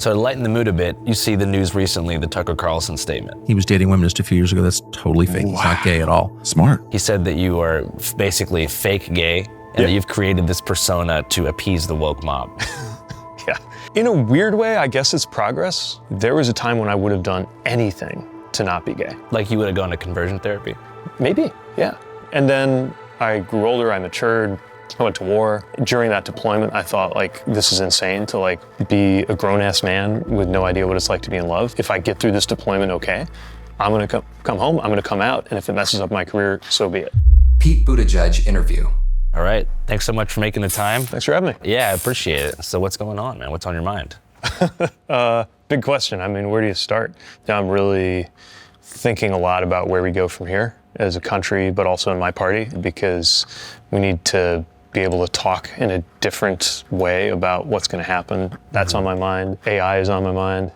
So to lighten the mood a bit, you see the news recently, the Tucker Carlson statement. He was dating women just a few years ago. That's totally fake. Wow. He's not gay at all. Smart. He said that you are basically fake gay and that you've created this persona to appease the woke mob. Yeah. In a weird way, I guess it's progress. There was a time when I would have done anything to not be gay. Like you would have gone to conversion therapy? Maybe, yeah. And then I grew older, I matured, I went to war. During that deployment, I thought, like, this is insane to, like, be a grown-ass man with no idea what it's like to be in love. If I get through this deployment okay, I'm gonna come home, I'm gonna come out, and if it messes up my career, so be it. Pete Buttigieg interview. All right, thanks so much for making the time. Thanks for having me. Yeah, I appreciate it. So what's going on, man? What's on your mind? Big question. I mean, where do you start? Now I'm really thinking a lot about where we go from here as a country, but also in my party, because we need to be able to talk in a different way about what's going to happen. That's on my mind. AI is on my mind.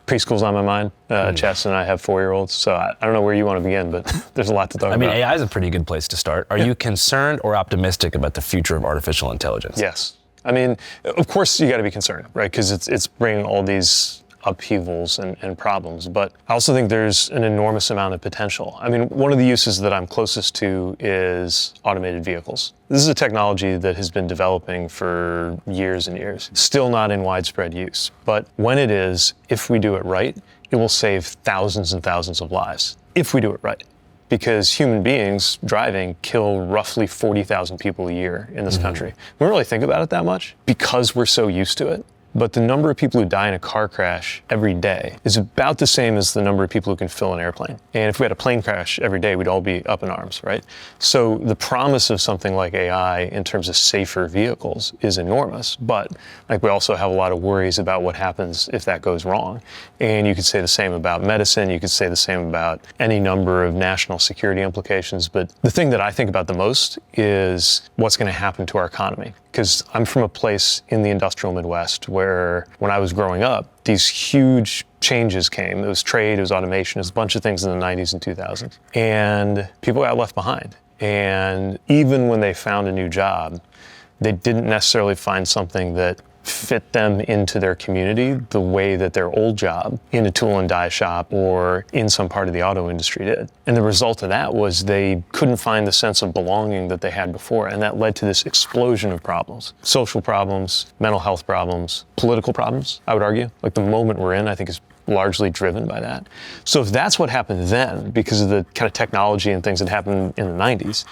Preschool's on my mind. Chess and I have 4-year-olds, so I don't know where you want to begin, but there's a lot to talk about. I mean, AI is a pretty good place to start. Are you concerned or optimistic about the future of artificial intelligence? Yes. I mean, of course you got to be concerned, right? Because it's bringing all these upheavals and problems, but I also think there's an enormous amount of potential. I mean, one of the uses that I'm closest to is automated vehicles. This is a technology that has been developing for years and years, still not in widespread use. But when it is, if we do it right, it will save thousands and thousands of lives, if we do it right. Because human beings driving kill roughly 40,000 people a year in this country. We don't really think about it that much because we're so used to it. But the number of people who die in a car crash every day is about the same as the number of people who can fill an airplane. And if we had a plane crash every day, we'd all be up in arms, right? So the promise of something like AI in terms of safer vehicles is enormous, but like we also have a lot of worries about what happens if that goes wrong. And you could say the same about medicine, you could say the same about any number of national security implications, but the thing that I think about the most is what's going to happen to our economy. Because I'm from a place in the industrial Midwest where when I was growing up, these huge changes came. It was trade, it was automation, it was a bunch of things in the 90s and 2000s. And people got left behind. And even when they found a new job, they didn't necessarily find something that fit them into their community the way that their old job in a tool and die shop or in some part of the auto industry did. And the result of that was they couldn't find the sense of belonging that they had before, and that led to this explosion of problems. Social problems, mental health problems, political problems, I would argue. Like the moment we're in, I think is largely driven by that. So if that's what happened then, because of the kind of technology and things that happened in the 90s,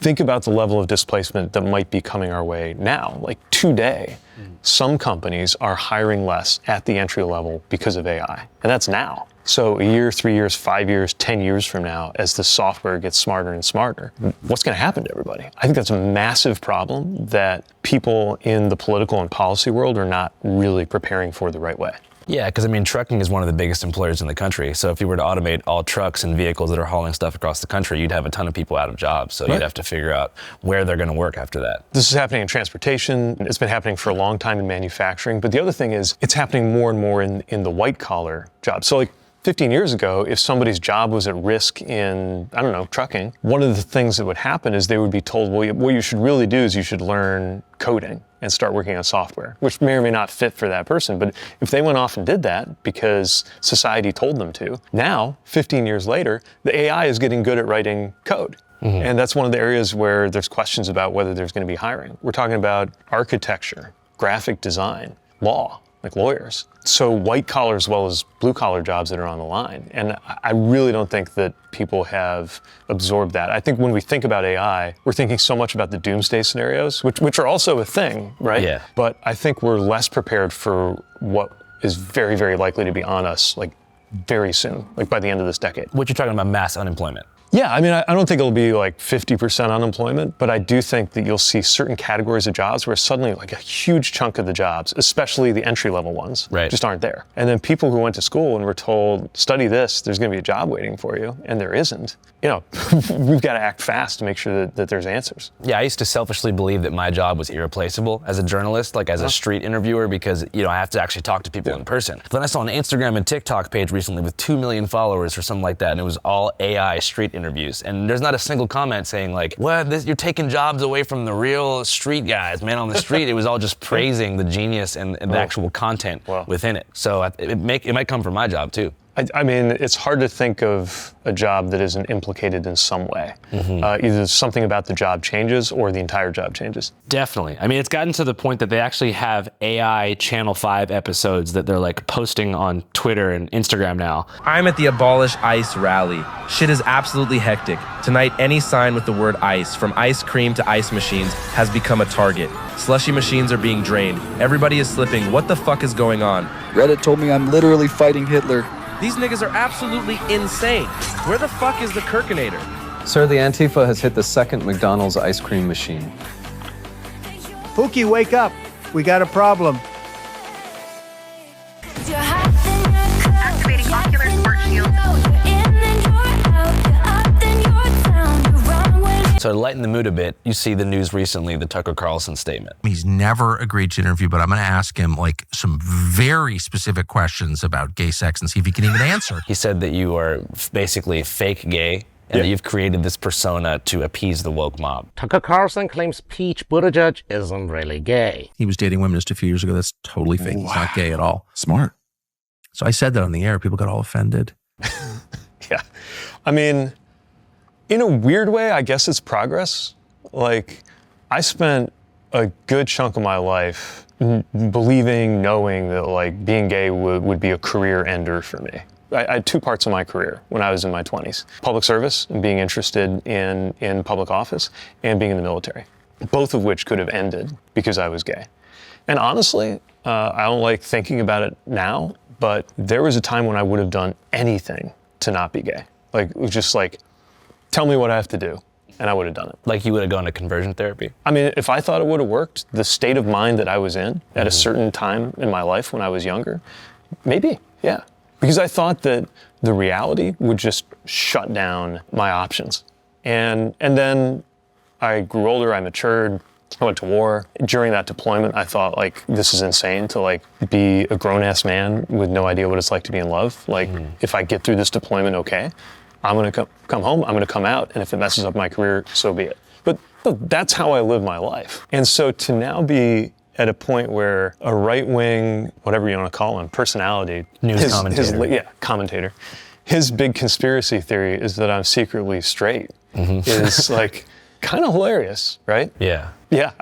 think about the level of displacement that might be coming our way now. Like today, some companies are hiring less at the entry level because of AI. And that's now. So a year, 3 years, 5 years, 10 years from now, as the software gets smarter and smarter, what's going to happen to everybody? I think that's a massive problem that people in the political and policy world are not really preparing for the right way. Yeah, because I mean, trucking is one of the biggest employers in the country. So if you were to automate all trucks and vehicles that are hauling stuff across the country, you'd have a ton of people out of jobs. So you'd have to figure out where they're going to work after that. This is happening in transportation. It's been happening for a long time in manufacturing. But the other thing is it's happening more and more in the white collar jobs. So like 15 years ago, if somebody's job was at risk in, I don't know, trucking, one of the things that would happen is they would be told, well, what you should really do is you should learn coding and start working on software, which may or may not fit for that person. But if they went off and did that because society told them to, now, 15 years later, the AI is getting good at writing code. And that's one of the areas where there's questions about whether there's going to be hiring. We're talking about architecture, graphic design, law, like lawyers. So white collar as well as blue collar jobs that are on the line. And I really don't think that people have absorbed that. I think when we think about AI, we're thinking so much about the doomsday scenarios, which are also a thing, right? Yeah. But I think we're less prepared for what is very, very likely to be on us, like very soon, like by the end of this decade. What you're talking about, mass unemployment. Yeah, I mean, I don't think it'll be like 50% unemployment, but I do think that you'll see certain categories of jobs where suddenly like a huge chunk of the jobs, especially the entry-level ones, just aren't there. And then people who went to school and were told, study this, there's gonna be a job waiting for you, and there isn't. You know, we've got to act fast to make sure that there's answers. Yeah, I used to selfishly believe that my job was irreplaceable as a journalist, like as a street interviewer, because, you know, I have to actually talk to people in person. Then I saw an Instagram and TikTok page recently with 2 million followers or something like that, and it was all AI street interviews, and there's not a single comment saying like, "What? You're taking jobs away from the real street guys, man on the street." It was all just praising the genius and the actual content within it. So it might come from my job too. I mean, it's hard to think of a job that isn't implicated in some way. Either something about the job changes or the entire job changes. Definitely. I mean, it's gotten to the point that they actually have AI Channel 5 episodes that they're like posting on Twitter and Instagram now. I'm at the Abolish ICE rally. Shit is absolutely hectic. Tonight, any sign with the word ICE, from ice cream to ice machines, has become a target. Slushy machines are being drained. Everybody is slipping. What the fuck is going on? Reddit told me I'm literally fighting Hitler. These niggas are absolutely insane. Where the fuck is the Kirkinator? Sir, the Antifa has hit the second McDonald's ice cream machine. Pookie, wake up. We got a problem. Activating ocular sport shield. So to lighten the mood a bit, you see the news recently, the Tucker Carlson statement. He's never agreed to interview, but I'm going to ask him like some very specific questions about gay sex and see if he can even answer. He said that you are basically fake gay and that you've created this persona to appease the woke mob. Tucker Carlson claims Pete Buttigieg isn't really gay. He was dating women just a few years ago. That's totally fake. He's not gay at all. Smart. So I said that on the air. People got all offended. Yeah. I mean, in a weird way, I guess it's progress. Like, I spent a good chunk of my life believing, knowing that like being gay would be a career ender for me. I had two parts of my career when I was in my 20s. Public service and being interested in public office and being in the military, both of which could have ended because I was gay. And honestly, I don't like thinking about it now, but there was a time when I would have done anything to not be gay. Like, it was just like, tell me what I have to do, and I would have done it. Like you would have gone to conversion therapy? I mean, if I thought it would have worked, the state of mind that I was in at a certain time in my life when I was younger, maybe, yeah. Because I thought that the reality would just shut down my options. And then I grew older, I matured, I went to war. During that deployment, I thought, like, this is insane to, like, be a grown-ass man with no idea what it's like to be in love. Like, if I get through this deployment okay, I'm going to come home, I'm going to come out, and if it messes up my career, so be it. But that's how I live my life. And so to now be at a point where a right-wing, whatever you want to call him, personality, commentator, his big conspiracy theory is that I'm secretly straight is like kind of hilarious, right? Yeah. Yeah,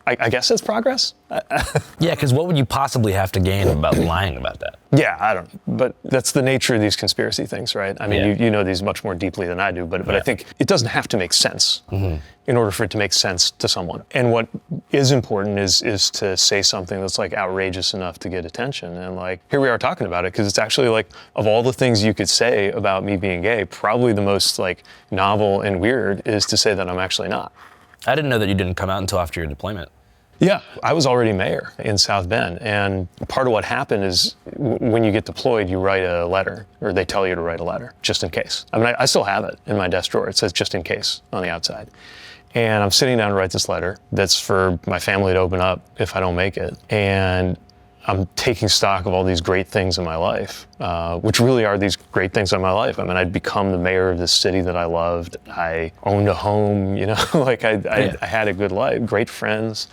I guess it's progress. Yeah, because what would you possibly have to gain about lying about that? Yeah, I don't know. But that's the nature of these conspiracy things, right? I mean, you know these much more deeply than I do, but I think it doesn't have to make sense in order for it to make sense to someone. And what is important is to say something that's like outrageous enough to get attention. And like, here we are talking about it, because it's actually like, of all the things you could say about me being gay, probably the most like novel and weird is to say that I'm actually not. I didn't know that you didn't come out until after your deployment. Yeah, I was already mayor in South Bend, and part of what happened is when you get deployed, you write a letter, or they tell you to write a letter, just in case. I mean, I still have it in my desk drawer. It says just in case on the outside. And I'm sitting down to write this letter that's for my family to open up if I don't make it. And I'm taking stock of all these great things in my life, which really are these great things in my life. I mean, I'd become the mayor of this city that I loved. I owned a home, you know, like I had a good life, great friends.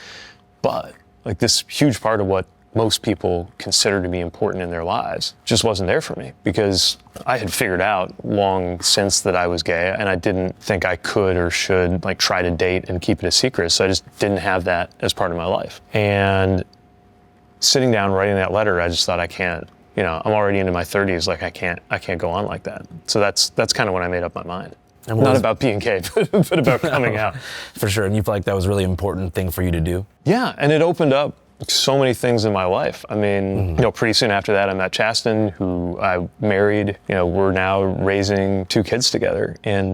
But like this huge part of what most people consider to be important in their lives just wasn't there for me, because I had figured out long since that I was gay, and I didn't think I could or should like try to date and keep it a secret. So I just didn't have that as part of my life. And sitting down writing that letter, I just thought, I can't, you know, I'm already into my 30s, like I can't go on like that. So that's kind of when I made up my mind. And not about being gay, but about coming out. For sure, and you feel like that was a really important thing for you to do? Yeah, and it opened up so many things in my life. I mean, you know, pretty soon after that, I met Chasten, who I married. You know, we're now raising 2 kids together in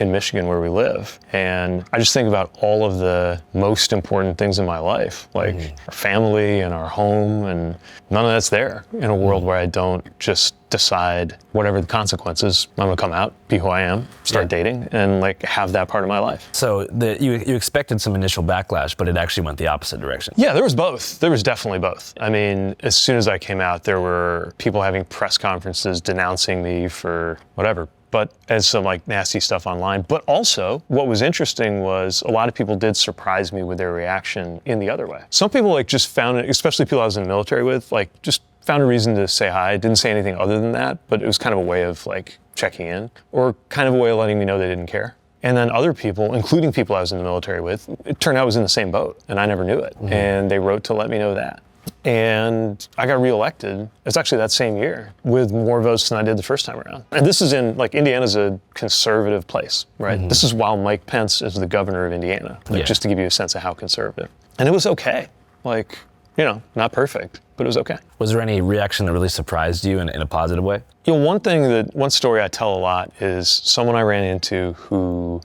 Michigan, where we live. And I just think about all of the most important things in my life, like our family and our home, and none of that's there in a world where I don't just decide whatever the consequences, I'm gonna come out, be who I am, start dating, and like have that part of my life. So you expected some initial backlash, but it actually went the opposite direction. Yeah, there was both. There was definitely both. I mean, as soon as I came out, there were people having press conferences denouncing me for whatever, but as some like nasty stuff online. But also what was interesting was a lot of people did surprise me with their reaction in the other way. Some people like just found it, especially people I was in the military with, like just found a reason to say hi. Didn't say anything other than that, but it was kind of a way of like checking in, or kind of a way of letting me know they didn't care. And then other people, including people I was in the military with, it turned out I was in the same boat and I never knew it. Mm-hmm. And they wrote to let me know that. And I got reelected, it's actually that same year, with more votes than I did the first time around. And this is in, like, Indiana's a conservative place, right? Mm-hmm. This is while Mike Pence is the governor of Indiana, like, just to give you a sense of how conservative. And it was okay. Like, you know, not perfect, but it was okay. Was there any reaction that really surprised you in a positive way? You know, one story I tell a lot is someone I ran into who,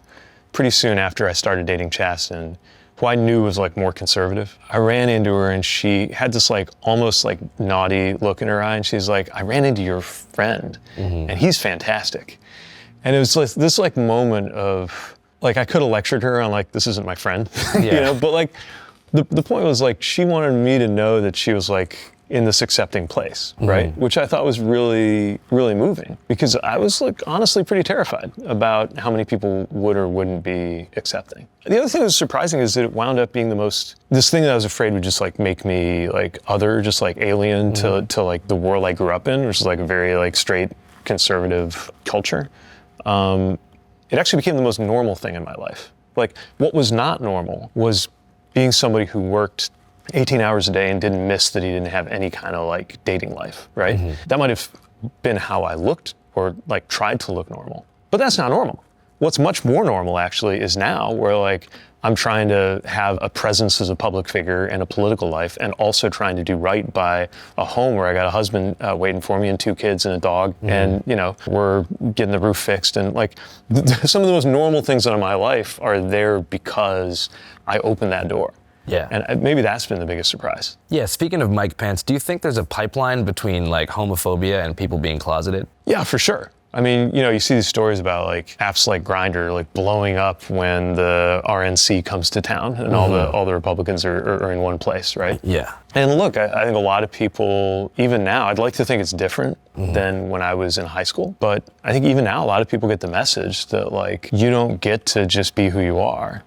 pretty soon after I started dating Chasten, who I knew was like more conservative. I ran into her and she had this like almost like naughty look in her eye, and she's like, I ran into your friend and he's fantastic. And it was like this like moment of like, I could have lectured her on like, this isn't my friend, you know, but like the point was like, she wanted me to know that she was like in this accepting place, right? Which I thought was really, really moving, because I was like honestly pretty terrified about how many people would or wouldn't be accepting. The other thing that was surprising is that it wound up being this thing that I was afraid would just like make me like other, just like alien to like the world I grew up in, which is like a very like straight conservative culture. It actually became the most normal thing in my life. Like, what was not normal was being somebody who worked 18 hours a day and didn't miss that he didn't have any kind of like dating life, right? That might have been how I looked, or like tried to look normal, but that's not normal. What's much more normal actually is now, where like I'm trying to have a presence as a public figure and a political life, and also trying to do right by a home where I got a husband waiting for me and 2 kids and a dog, and you know, we're getting the roof fixed, and like some of the most normal things in my life are there because I opened that door. Yeah. And maybe that's been the biggest surprise. Yeah, speaking of Mike Pence, do you think there's a pipeline between like homophobia and people being closeted? Yeah, for sure. I mean, you know, you see these stories about like apps like Grindr like blowing up when the RNC comes to town and all the Republicans are in one place, right? Yeah. And look, I think a lot of people, even now, I'd like to think it's different than when I was in high school, but I think even now a lot of people get the message that like, you don't get to just be who you are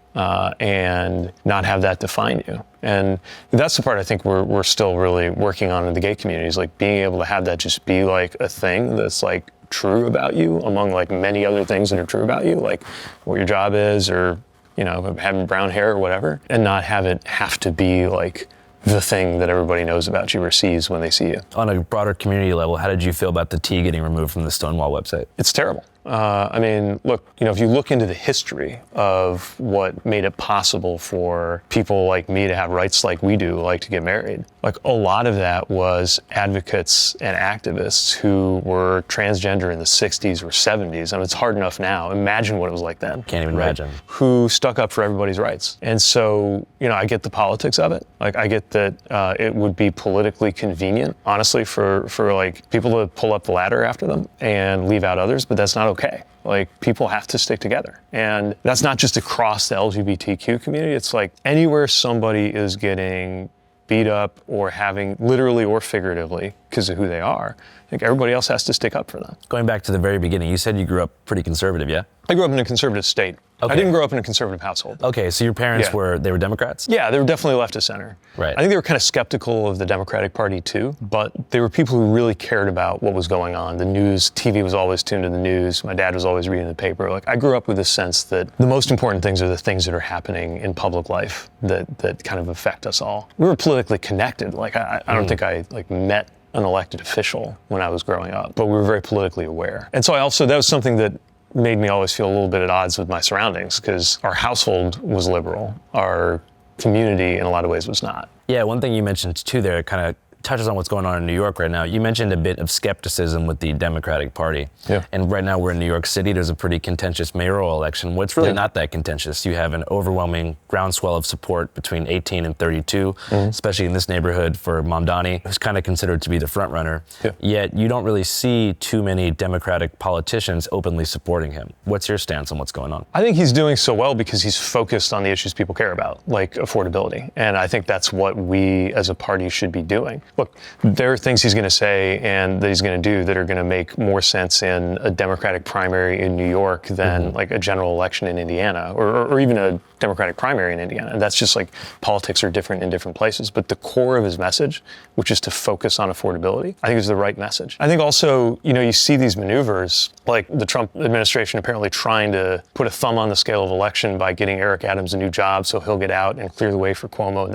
and not have that define you. And that's the part I think we're still really working on in the gay community, is like being able to have that just be like a thing that's like true about you among like many other things that are true about you, like what your job is, or, you know, having brown hair or whatever, and not have it have to be like the thing that everybody knows about you or sees when they see you. On a broader community level, how did you feel about the T getting removed from the Stonewall website? It's terrible. I mean, look, you know, if you look into the history of what made it possible for people like me to have rights like we do, like to get married, like a lot of that was advocates and activists who were transgender in the 60s or 70s. I mean, it's hard enough now. Imagine what it was like then. Can't even imagine. Who stuck up for everybody's rights. And so, you know, I get the politics of it. Like, I get that it would be politically convenient, honestly, for like people to pull up the ladder after them and leave out others, but that's not okay. Like, people have to stick together. And that's not just across the LGBTQ community. It's like anywhere somebody is getting beat up or having, literally or figuratively, because of who they are, I think everybody else has to stick up for them. Going back to the very beginning, you said you grew up pretty conservative, yeah? I grew up in a conservative state. Okay. I didn't grow up in a conservative household. Okay, so your parents were Democrats? Yeah, they were definitely left of center. Right. I think they were kind of skeptical of the Democratic Party too, but they were people who really cared about what was going on. The news, TV was always tuned to the news. My dad was always reading the paper. Like, I grew up with this sense that the most important things are the things that are happening in public life that kind of affect us all. We were politically connected. Like, I don't think I like met an elected official when I was growing up, but we were very politically aware. And so that was something that made me always feel a little bit at odds with my surroundings, because our household was liberal, our community in a lot of ways was not. Yeah, one thing you mentioned too there kind of touches on what's going on in New York right now. You mentioned a bit of skepticism with the Democratic Party. Yeah. And right now we're in New York City. There's a pretty contentious mayoral election. What's really not that contentious. You have an overwhelming groundswell of support between 18 and 32, especially in this neighborhood for Mamdani, who's kind of considered to be the front runner. Yeah. Yet you don't really see too many Democratic politicians openly supporting him. What's your stance on what's going on? I think he's doing so well because he's focused on the issues people care about, like affordability. And I think that's what we as a party should be doing. look, there are things he's going to say and that he's going to do that are going to make more sense in a Democratic primary in New York than like a general election in Indiana, or even a Democratic primary in Indiana. And that's just like politics are different in different places. But the core of his message, which is to focus on affordability, I think is the right message. I think also, you see these maneuvers, like the Trump administration apparently trying to put a thumb on the scale of election by getting Eric Adams a new job so he'll get out and clear the way for Cuomo.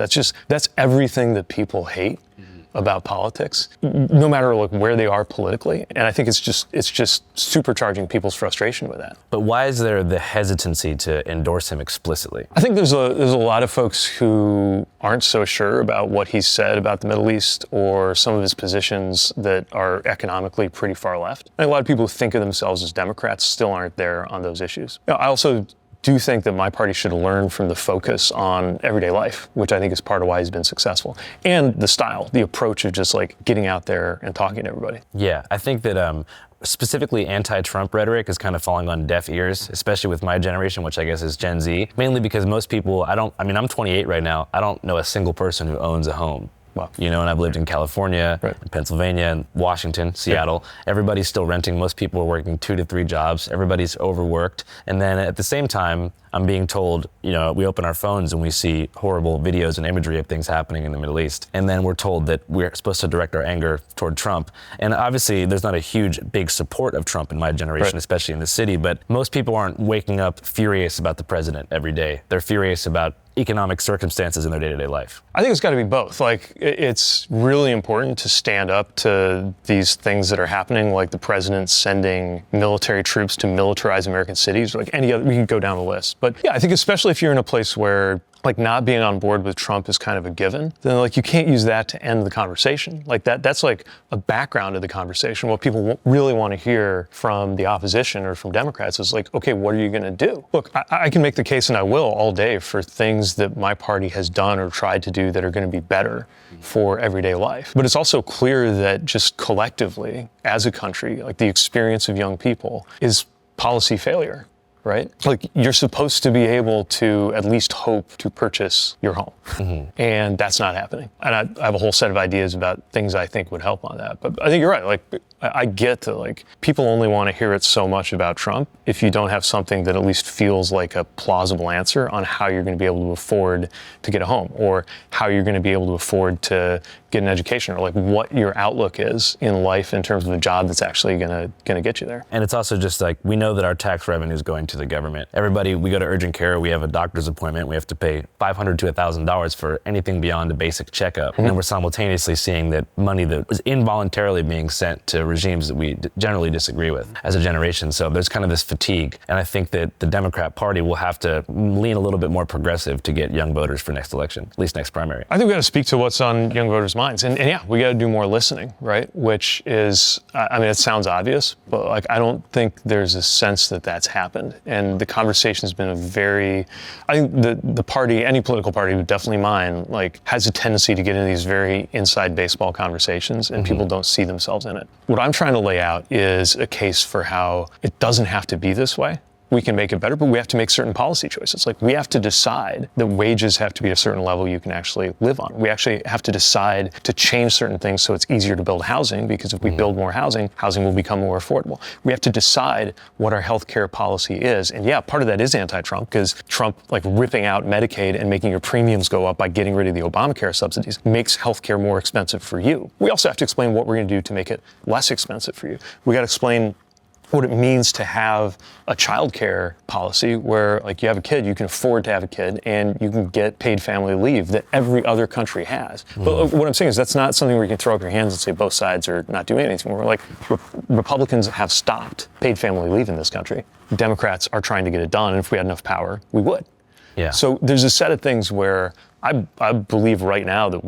That's everything that people hate about politics, no matter like where they are politically. And I think it's just supercharging people's frustration with that. But why is there the hesitancy to endorse him explicitly? I think there's a lot of folks who aren't so sure about what he's said about the Middle East or some of his positions that are economically pretty far left. And a lot of people who think of themselves as Democrats still aren't there on those issues. I also do think that my party should learn from the focus on everyday life, which I think is part of why he's been successful. And the style, the approach of just like getting out there and talking to everybody. Yeah, I think that specifically anti-Trump rhetoric is kind of falling on deaf ears, especially with my generation, which I guess is Gen Z, mainly because most people, I'm 28 right now, I don't know a single person who owns a home. Wow. And I've lived in California, in Pennsylvania, and Washington, Seattle. Everybody's still renting. Most people are working 2 to 3 jobs. Everybody's overworked. And then at the same time, I'm being told, we open our phones and we see horrible videos and imagery of things happening in the Middle East. And then we're told that we're supposed to direct our anger toward Trump. And obviously, there's not a huge, big support of Trump in my generation, especially in the city. But most people aren't waking up furious about the president every day. They're furious about economic circumstances in their day-to-day life. I think it's got to be both. Like, it's really important to stand up to these things that are happening, like the president sending military troops to militarize American cities, or like any other, we can go down the list. But yeah, I think especially if you're in a place where like not being on board with Trump is kind of a given, then like you can't use that to end the conversation. Like that's like a background of the conversation. What people really want to hear from the opposition or from Democrats is like, okay, what are you going to do? Look, I can make the case, and I will all day, for things that my party has done or tried to do that are going to be better for everyday life. But it's also clear that just collectively, as a country, like the experience of young people is policy failure. Right? Like, you're supposed to be able to at least hope to purchase your home. And that's not happening. And I have a whole set of ideas about things I think would help on that. But I think you're right. Like, I get that, like, people only want to hear it so much about Trump if you don't have something that at least feels like a plausible answer on how you're going to be able to afford to get a home, or how you're going to be able to afford to get an education, or like what your outlook is in life in terms of a job that's actually going to get you there. And it's also just like, we know that our tax revenue is going to the government. Everybody, we go to urgent care, we have a doctor's appointment, we have to pay $500 to $1,000 for anything beyond a basic checkup. And then we're simultaneously seeing that money that was involuntarily being sent to regimes that we generally disagree with as a generation. So there's kind of this fatigue. And I think that the Democrat Party will have to lean a little bit more progressive to get young voters for next election, at least next primary. I think we got to speak to what's on young voters' minds. And yeah, we got to do more listening, right? Which is, I mean, it sounds obvious, but like, I don't think there's a sense that that's happened. And the conversation has been I think the party, any political party, but definitely mine, like, has a tendency to get into these very inside baseball conversations, and people don't see themselves in it. What I'm trying to lay out is a case for how it doesn't have to be this way. We can make it better, but we have to make certain policy choices. Like, we have to decide that wages have to be at a certain level you can actually live on. We actually have to decide to change certain things so it's easier to build housing, because if we build more housing, housing will become more affordable. We have to decide what our healthcare policy is. And yeah, part of that is anti-Trump, because Trump, like, ripping out Medicaid and making your premiums go up by getting rid of the Obamacare subsidies makes healthcare more expensive for you. We also have to explain what we're going to do to make it less expensive for you. We got to explain what it means to have a child care policy where, like, you have a kid, you can afford to have a kid, and you can get paid family leave that every other country has. But what I'm saying is that's not something where you can throw up your hands and say both sides are not doing anything. We're like, Republicans have stopped paid family leave in this country. Democrats are trying to get it done, and if we had enough power, we would. Yeah. So there's a set of things where I believe right now that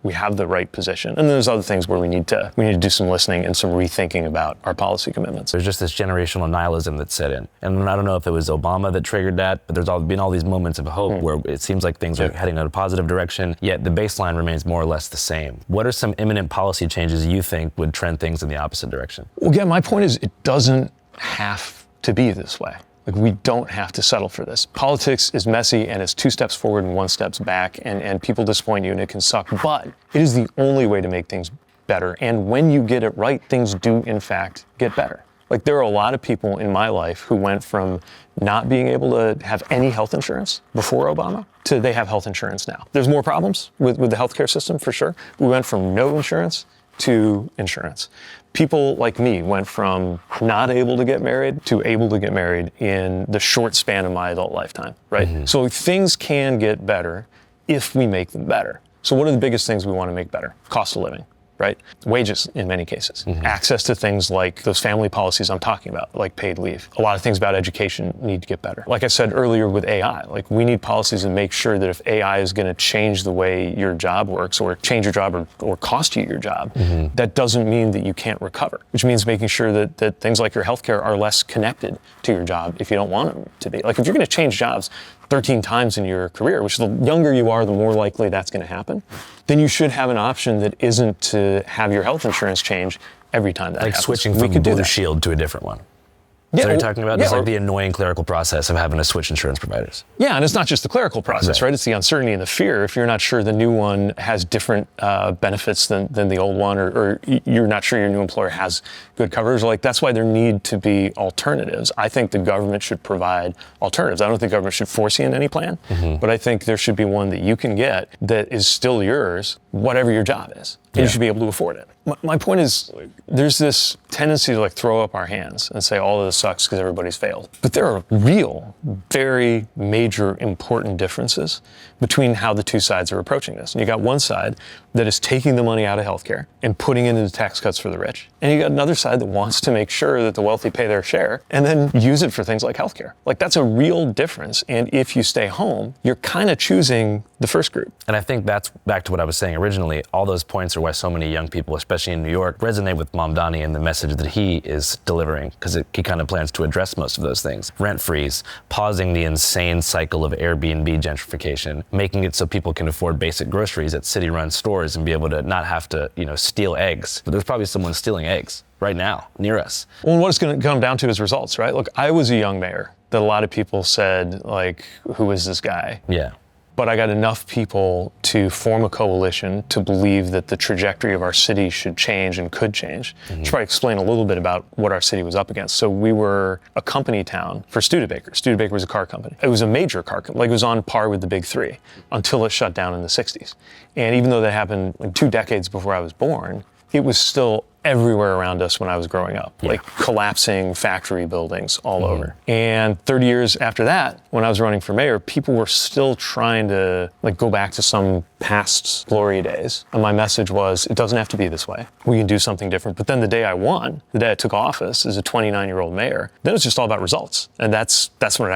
we have the right position, and there's other things where we need to do some listening and some rethinking about our policy commitments. There's just this generational nihilism that's set in, and I don't know if it was Obama that triggered that, but there's been all these moments of hope where it seems like things are heading in a positive direction, yet the baseline remains more or less the same. What are some imminent policy changes you think would trend things in the opposite direction? Well, again, my point is it doesn't have to be this way. Like, we don't have to settle for this. Politics is messy and it's 2 steps forward and 1 step back, and people disappoint you and it can suck, but it is the only way to make things better. And when you get it right, things do in fact get better. Like, there are a lot of people in my life who went from not being able to have any health insurance before Obama to they have health insurance now. There's more problems with the healthcare system for sure. We went from no insurance to insurance. People like me went from not able to get married to able to get married in the short span of my adult lifetime, right? Mm-hmm. So things can get better if we make them better. So what are the biggest things we want to make better? Cost of living, right? Wages in many cases. Mm-hmm. Access to things like those family policies I'm talking about, like paid leave. A lot of things about education need to get better. Like I said earlier with AI, like we need policies to make sure that if AI is going to change the way your job works or change your job or cost you your job, mm-hmm. that doesn't mean that you can't recover, which means making sure that things like your healthcare are less connected to your job if you don't want them to be. Like if you're going to change jobs 13 times in your career, which the younger you are, the more likely that's going to happen, then you should have an option that isn't to have your health insurance change every time that happens. Like switching from Blue Shield to a different one. Yeah, so you're talking about just like the annoying clerical process of having to switch insurance providers. Yeah, and it's not just the clerical process, right? It's the uncertainty and the fear. If you're not sure the new one has different benefits than the old one, or you're not sure your new employer has good coverage, like that's why there need to be alternatives. I think the government should provide alternatives. I don't think government should force you in any plan, mm-hmm. but I think there should be one that you can get that is still yours, whatever your job is. Yeah. You should be able to afford it. My point is, there's this tendency to like throw up our hands and say all of this sucks because everybody's failed. But there are real, very major, important differences between how the two sides are approaching this. And you got one side that is taking the money out of healthcare and putting it into tax cuts for the rich. And you got another side that wants to make sure that the wealthy pay their share and then use it for things like healthcare. Like that's a real difference. And if you stay home, you're kind of choosing the first group. And I think that's back to what I was saying originally. All those points are why so many young people, especially in New York, resonate with Mamdani and the message that he is delivering, because he kind of plans to address most of those things. Rent freeze, pausing the insane cycle of Airbnb gentrification, making it so people can afford basic groceries at city-run stores and be able to not have to, steal eggs. But there's probably someone stealing eggs right now near us. Well, what it's going to come down to is results, right? Look, I was a young mayor that a lot of people said, like, who is this guy? Yeah. But I got enough people to form a coalition to believe that the trajectory of our city should change and could change. Mm-hmm. Should probably explain a little bit about what our city was up against. So we were a company town for Studebaker. Studebaker was a car company. It was a major car company. Like it was on par with the big three until it shut down in the 60s. And even though that happened like 2 decades before I was born, it was still everywhere around us when I was growing up, like collapsing factory buildings all over. And 30 years after that, when I was running for mayor, people were still trying to like go back to some past glory days. And my message was, it doesn't have to be this way. We can do something different. But then the day I won, the day I took office as a 29-year-old mayor, then it's just all about results. And that's when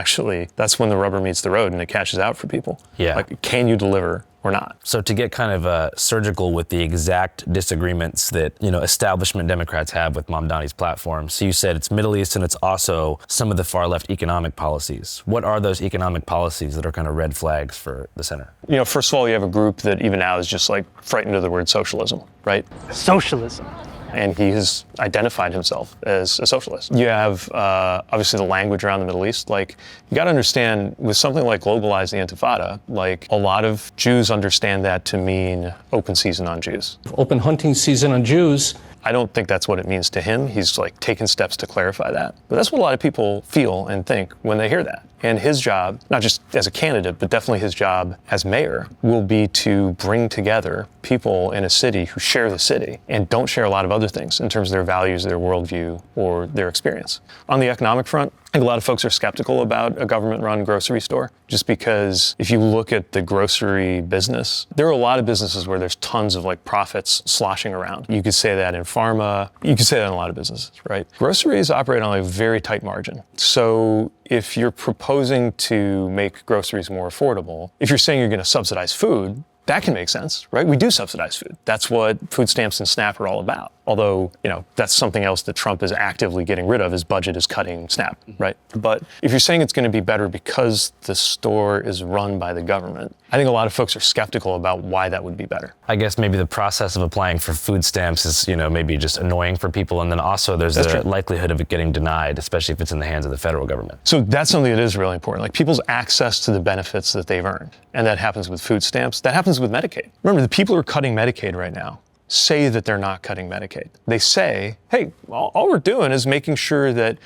that's when the rubber meets the road and it cashes out for people. Yeah. Like, can you deliver or not? So to get kind of surgical with the exact disagreements that, establishment Democrats have with Mamdani's platform. So you said it's Middle East and it's also some of the far left economic policies. What are those economic policies that are kind of red flags for the center? First of all, you have a group that even now is just like frightened of the word socialism, right? Socialism. And he has identified himself as a socialist. You have obviously the language around the Middle East. Like, you got to understand with something like globalize the Intifada, like a lot of Jews understand that to mean open season on Jews. Open hunting season on Jews. I don't think that's what it means to him. He's like taken steps to clarify that. But that's what a lot of people feel and think when they hear that. And his job, not just as a candidate, but definitely his job as mayor, will be to bring together people in a city who share the city and don't share a lot of other things in terms of their values, their worldview, or their experience. On the economic front, I think a lot of folks are skeptical about a government-run grocery store, just because if you look at the grocery business, there are a lot of businesses where there's tons of like profits sloshing around. You could say that in pharma, you could say that in a lot of businesses, right? Groceries operate on a very tight margin. So if you're proposing to make groceries more affordable, if you're saying you're going to subsidize food, that can make sense, right? We do subsidize food. That's what food stamps and SNAP are all about. Although, that's something else that Trump is actively getting rid of. His budget is cutting SNAP, right? But if you're saying it's going to be better because the store is run by the government, I think a lot of folks are skeptical about why that would be better. I guess maybe the process of applying for food stamps is, maybe just annoying for people. And then also there's the likelihood of it getting denied, especially if it's in the hands of the federal government. So that's something that is really important. Like people's access to the benefits that they've earned. And that happens with food stamps. That happens with Medicaid. Remember, the people who are cutting Medicaid right now say that they're not cutting Medicaid. They say, hey, all we're doing is making sure that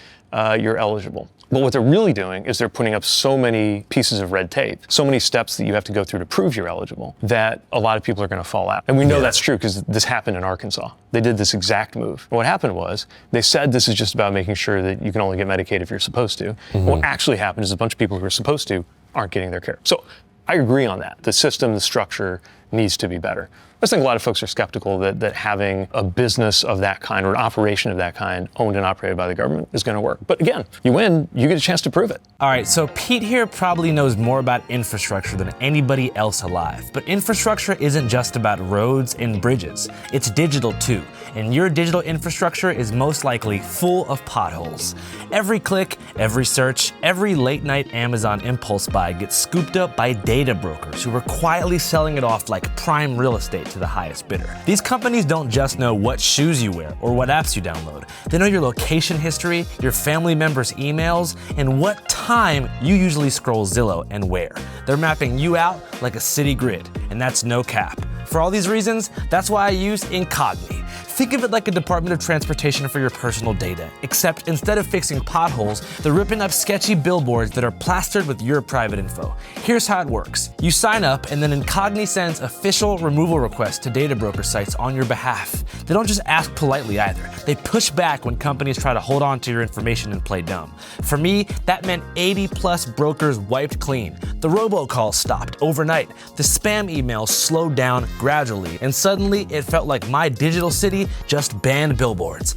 you're eligible. But what they're really doing is they're putting up so many pieces of red tape, so many steps that you have to go through to prove you're eligible, that a lot of people are going to fall out. And we know that's true because this happened in Arkansas. They did this exact move. And what happened was they said this is just about making sure that you can only get Medicaid if you're supposed to. What actually happened is a bunch of people who are supposed to aren't getting their care. So I agree on that. The system, the structure needs to be better. I just think a lot of folks are skeptical that having a business of that kind or an operation of that kind owned and operated by the government is going to work. But again, you win, you get a chance to prove it. All right, so Pete here probably knows more about infrastructure than anybody else alive. But infrastructure isn't just about roads and bridges. It's digital too. And your digital infrastructure is most likely full of potholes. Every click, every search, every late night Amazon impulse buy gets scooped up by data brokers who are quietly selling it off like prime real estate to the highest bidder. These companies don't just know what shoes you wear or what apps you download. They know your location history, your family members' emails, and what time you usually scroll Zillow and where. They're mapping you out like a city grid, and that's no cap. For all these reasons, that's why I use Incogni. Think of it like a Department of Transportation for your personal data, except instead of fixing potholes, they're ripping up sketchy billboards that are plastered with your private info. Here's how it works. You sign up, and then Incogni sends official removal requests to data broker sites on your behalf. They don't just ask politely either. They push back when companies try to hold on to your information and play dumb. For me, that meant 80+ brokers wiped clean. The robocalls stopped overnight. The spam emails slowed down gradually, and suddenly it felt like my digital city just banned billboards.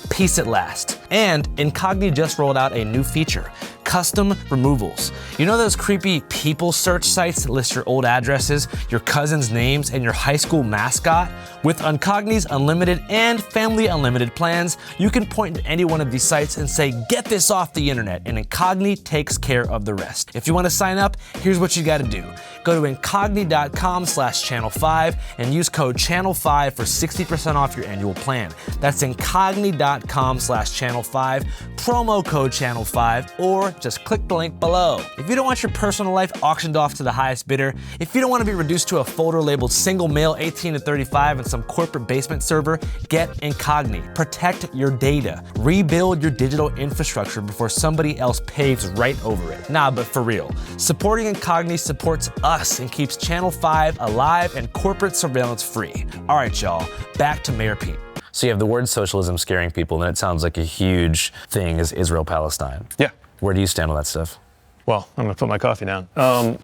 Peace at last. And Incogni just rolled out a new feature, custom removals. You know those creepy people search sites that list your old addresses, your cousin's names, and your high school mascot? With Incogni's unlimited and family unlimited plans, you can point to any one of these sites and say, get this off the internet, and Incogni takes care of the rest. If you want to sign up, here's what you gotta do. Go to incogni.com/channel5 and use code channel5 for 60% off your annual plan. That's incogni.com/channel5, promo code channel5, or just click the link below. If you don't want your personal life auctioned off to the highest bidder, if you don't want to be reduced to a folder labeled single male 18 to 35 in some corporate basement server, get Incogni. Protect your data. Rebuild your digital infrastructure before somebody else paves right over it. Nah, but for real, supporting Incogni supports us and keeps Channel 5 alive and corporate surveillance free. All right, y'all, back to Mayor Pete. So you have the word socialism scaring people, and it sounds like a huge thing is Israel-Palestine. Yeah. Where do you stand on that stuff? Well, I'm going to put my coffee down.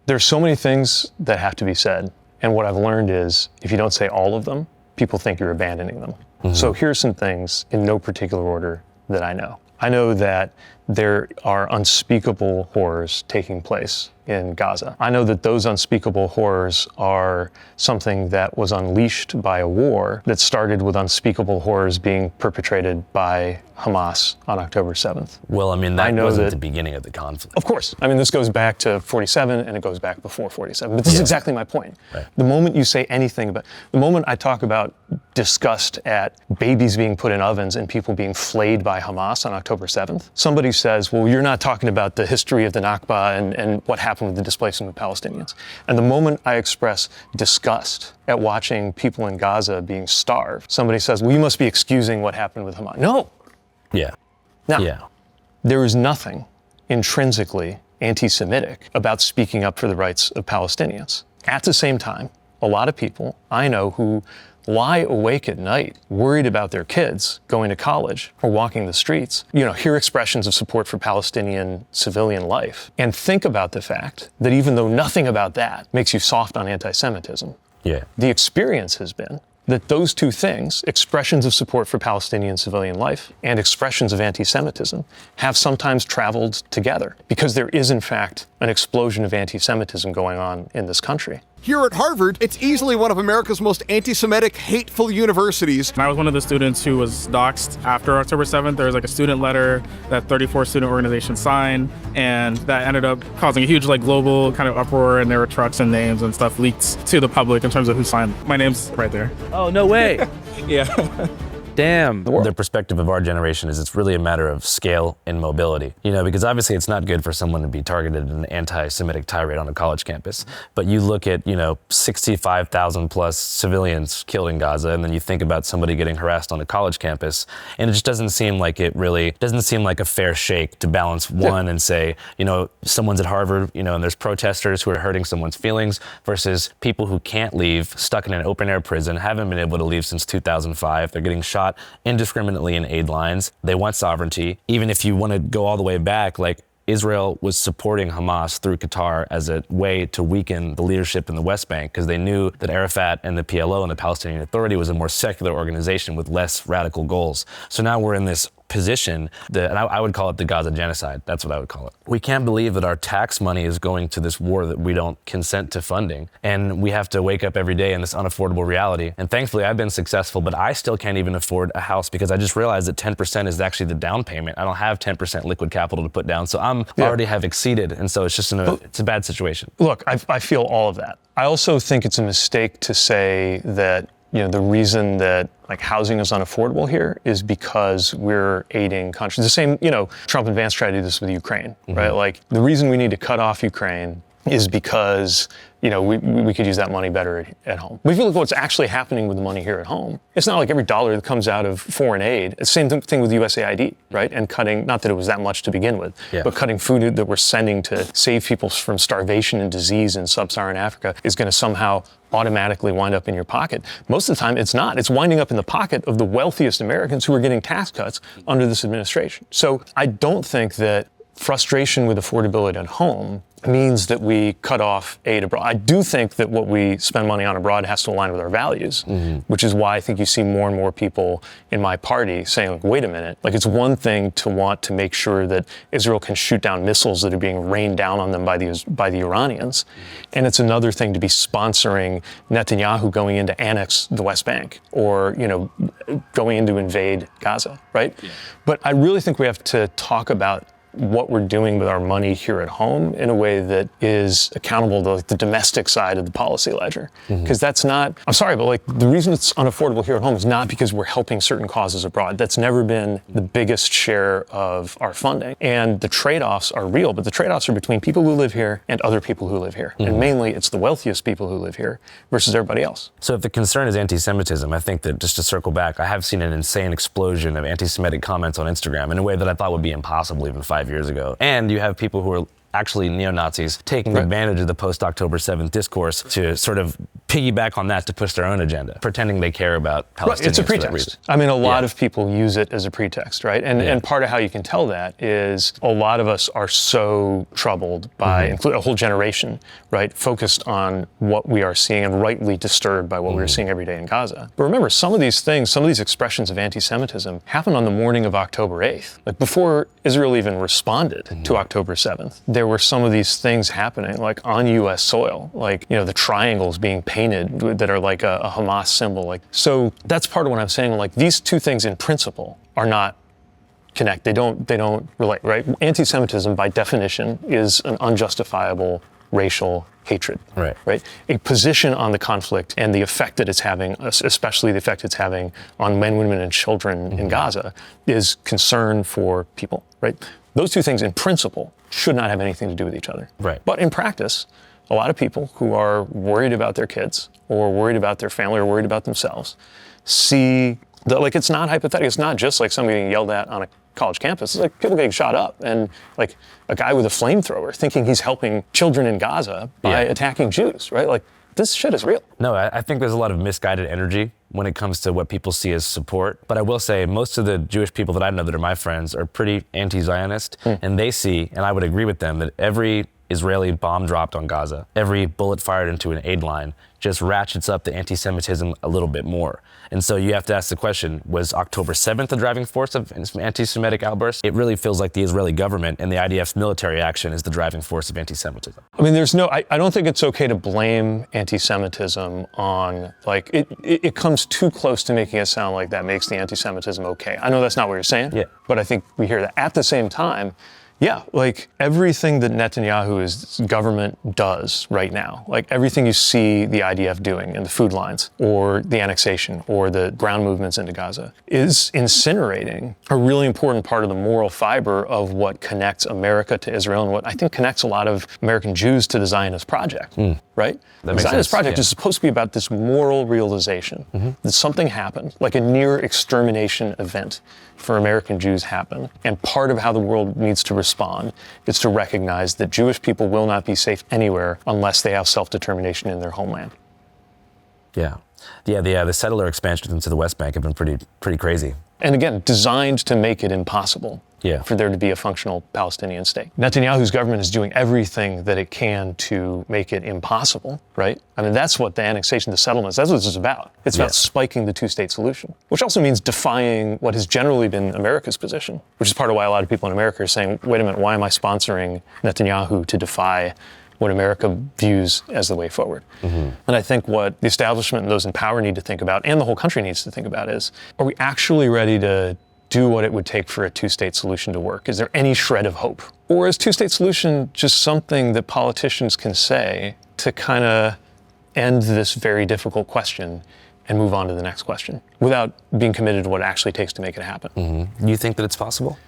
There's so many things that have to be said. And what I've learned is if you don't say all of them, people think you're abandoning them. So here's some things in no particular order that I know. I know that there are unspeakable horrors taking place in Gaza. I know that those unspeakable horrors are something that was unleashed by a war that started with unspeakable horrors being perpetrated by Hamas on October 7th. Well, I mean, that wasn't the beginning of the conflict. Of course. I mean, this goes back to 47 and it goes back before 47. But this is exactly my point. Right. The moment you say anything about, the moment I talk about disgust at babies being put in ovens and people being flayed by Hamas on October 7th, somebody says, well, you're not talking about the history of the Nakba and what happened with the displacement of Palestinians. And the moment I express disgust at watching people in Gaza being starved, somebody says, well, you must be excusing what happened with Hamas. No. Yeah. Now, yeah. There is nothing intrinsically anti-Semitic about speaking up for the rights of Palestinians. At the same time, a lot of people I know who lie awake at night worried about their kids going to college or walking the streets, hear expressions of support for Palestinian civilian life and think about the fact that even though nothing about that makes you soft on anti-Semitism, the experience has been that those two things, expressions of support for Palestinian civilian life and expressions of anti-Semitism, have sometimes traveled together because there is in fact an explosion of anti-Semitism going on in this country. Here at Harvard, it's easily one of America's most anti-Semitic, hateful universities. And I was one of the students who was doxxed after October 7th. There was like a student letter that 34 student organizations signed, and that ended up causing a huge global kind of uproar, and there were trucks and names and stuff leaked to the public in terms of who signed. My name's right there. Oh, no way. Yeah. Damn. The perspective of our generation is it's really a matter of scale and mobility. Because obviously it's not good for someone to be targeted in an anti-Semitic tirade on a college campus. But you look at, 65,000 plus civilians killed in Gaza, and then you think about somebody getting harassed on a college campus, and it just doesn't seem like a fair shake to balance one and say, someone's at Harvard, and there's protesters who are hurting someone's feelings versus people who can't leave, stuck in an open air prison, haven't been able to leave since 2005. They're getting shot indiscriminately in aid lines. They want sovereignty. Even if you want to go all the way back, Israel was supporting Hamas through Qatar as a way to weaken the leadership in the West Bank because they knew that Arafat and the PLO and the Palestinian Authority was a more secular organization with less radical goals. So now we're in this position and I would call it the Gaza genocide. That's what I would call it. We can't believe that our tax money is going to this war that we don't consent to funding. And we have to wake up every day in this unaffordable reality. And thankfully I've been successful, but I still can't even afford a house because I just realized that 10% is actually the down payment. I don't have 10% liquid capital to put down. So I'm already have exceeded. And so it's just it's a bad situation. Look, I feel all of that. I also think it's a mistake to say that the reason that housing is unaffordable here is because we're aiding countries. The same, Trump and Vance try to do this with Ukraine, right? The reason we need to cut off Ukraine is because, we could use that money better at home. But if you look at what's actually happening with the money here at home, it's not like every dollar that comes out of foreign aid. It's the same thing with USAID, right? And cutting, not that it was that much to begin with, but cutting food that we're sending to save people from starvation and disease in sub-Saharan Africa is going to somehow automatically wind up in your pocket. Most of the time, it's not. It's winding up in the pocket of the wealthiest Americans who are getting tax cuts under this administration. So I don't think that frustration with affordability at home means that we cut off aid abroad. I do think that what we spend money on abroad has to align with our values, which is why I think you see more and more people in my party saying, wait a minute, it's one thing to want to make sure that Israel can shoot down missiles that are being rained down on them by the Iranians. And it's another thing to be sponsoring Netanyahu going in to annex the West Bank or, going in to invade Gaza, right? Yeah. But I really think we have to talk about what we're doing with our money here at home in a way that is accountable to the domestic side of the policy ledger. Because that's not, I'm sorry, but the reason it's unaffordable here at home is not because we're helping certain causes abroad. That's never been the biggest share of our funding. And the trade-offs are real, but the trade-offs are between people who live here and other people who live here. And mainly it's the wealthiest people who live here versus everybody else. So if the concern is anti-Semitism, I think that just to circle back, I have seen an insane explosion of anti-Semitic comments on Instagram in a way that I thought would be impossible even 5 years ago. And you have people who are actually neo-Nazis taking advantage of the post-October 7th discourse to sort of piggyback on that to push their own agenda, pretending they care about Palestinians. It's a pretext. I mean, a lot of people use it as a pretext, right? And part of how you can tell that is a lot of us are so troubled by, a whole generation, right, focused on what we are seeing and rightly disturbed by what we are seeing every day in Gaza. But remember, some of these things, some of these expressions of anti-Semitism happened on the morning of October 8th. Before Israel even responded to October 7th, there were some of these things happening, on U.S. soil, the triangles being painted that are a Hamas symbol. So that's part of what I'm saying. These two things in principle are not connect. They don't relate, right? Anti-Semitism, by definition, is an unjustifiable racial hatred, right? A position on the conflict and the effect that it's having, especially the effect it's having on men, women, and children in Gaza, is concern for people, right? Those two things in principle should not have anything to do with each other. Right. But in practice, a lot of people who are worried about their kids or worried about their family or worried about themselves see that it's not hypothetical. It's not just somebody getting yelled at on a college campus. It's people getting shot up and a guy with a flamethrower thinking he's helping children in Gaza by attacking Jews, right? This shit is real. No, I think there's a lot of misguided energy when it comes to what people see as support. But I will say most of the Jewish people that I know that are my friends are pretty anti-Zionist, and they see, and I would agree with them, that every Israeli bomb dropped on Gaza, every bullet fired into an aid line just ratchets up the anti-Semitism a little bit more. And so you have to ask the question, was October 7th the driving force of anti-Semitic outbursts? It really feels like the Israeli government and the IDF's military action is the driving force of anti-Semitism. I mean, I don't think it's okay to blame anti-Semitism on, like, it comes too close to making it sound like that makes the anti-Semitism okay. I know that's not what you're saying, but I think we hear that. At the same time, yeah, like everything that Netanyahu's government does right now, like everything you see the IDF doing in the food lines or the annexation or the ground movements into Gaza is incinerating a really important part of the moral fiber of what connects America to Israel and what I think connects a lot of American Jews to the Zionist project, right? The Zionist project is supposed to be about this moral realization that something happened, like a near extermination event for American Jews happened. And part of how the world needs to respond is to recognize that Jewish people will not be safe anywhere unless they have self-determination in their homeland. The settler expansions into the West Bank have been pretty crazy. And again, designed to make it impossible for there to be a functional Palestinian state. Netanyahu's government is doing everything that it can to make it impossible, right? I mean, that's what the annexation, the settlements, that's what this is about. It's about spiking the two-state solution, which also means defying what has generally been America's position, which is part of why a lot of people in America are saying, wait a minute, why am I sponsoring Netanyahu to defy what America views as the way forward? And I think what the establishment and those in power need to think about, and the whole country needs to think about is, are we actually ready to do what it would take for a two-state solution to work? Is there any shred of hope? Or is two-state solution just something that politicians can say to kind of end this very difficult question and move on to the next question without being committed to what it actually takes to make it happen? You think that it's possible?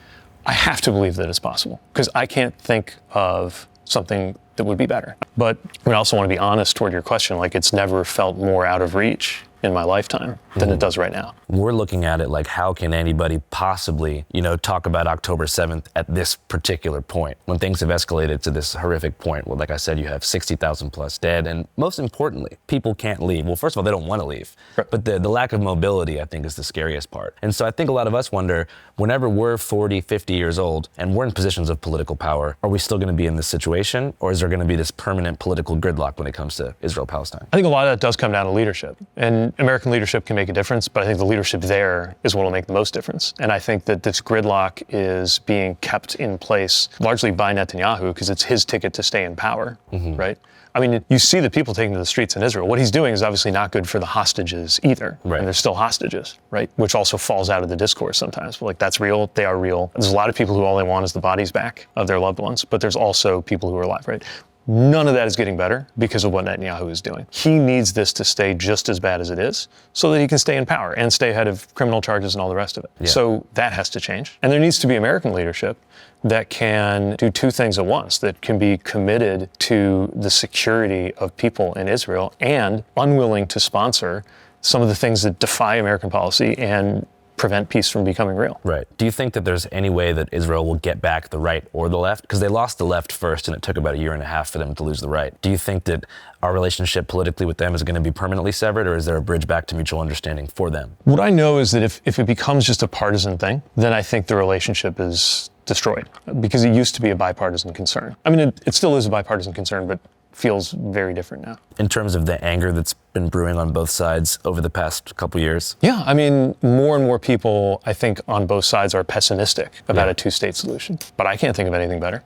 I have to believe that it's possible because I can't think of something that would be better. But I also want to be honest toward your question, like it's never felt more out of reach in my lifetime than it does right now. We're looking at it like, how can anybody possibly, talk about October 7th at this particular point when things have escalated to this horrific point? Well, like I said, you have 60,000 plus dead, and most importantly, people can't leave. Well, first of all, they don't want to leave, but the lack of mobility, I think, is the scariest part. And so I think a lot of us wonder, whenever we're 40, 50 years old and we're in positions of political power, are we still going to be in this situation, or is there going to be this permanent political gridlock when it comes to Israel-Palestine? I think a lot of that does come down to leadership, and American leadership can make a difference, but I think the leadership there is what will make the most difference. And I think that this gridlock is being kept in place largely by Netanyahu because it's his ticket to stay in power, right? I mean, you see the people taking to the streets in Israel. What he's doing is obviously not good for the hostages either. And they're still hostages, right? Which also falls out of the discourse sometimes. Like, that's real, they are real. There's a lot of people who all they want is the bodies back of their loved ones, but there's also people who are alive, right? None of that is getting better because of what Netanyahu is doing. He needs this to stay just as bad as it is so that he can stay in power and stay ahead of criminal charges and all the rest of it. So that has to change. And there needs to be American leadership that can do two things at once, that can be committed to the security of people in Israel and unwilling to sponsor some of the things that defy American policy and prevent peace from becoming real. Right. Do you think that there's any way that Israel will get back the right or the left? Because they lost the left first, and it took about a year and a half for them to lose the right. Do you think that our relationship politically with them is going to be permanently severed, or is there a bridge back to mutual understanding for them? What I know is that if it becomes just a partisan thing, then I think the relationship is destroyed, because it used to be a bipartisan concern. I mean, it still is a bipartisan concern, but feels very different now. In terms of the anger that's been brewing on both sides over the past couple years? Yeah, I mean, more and more people, I think, on both sides are pessimistic about a two-state solution. But I can't think of anything better.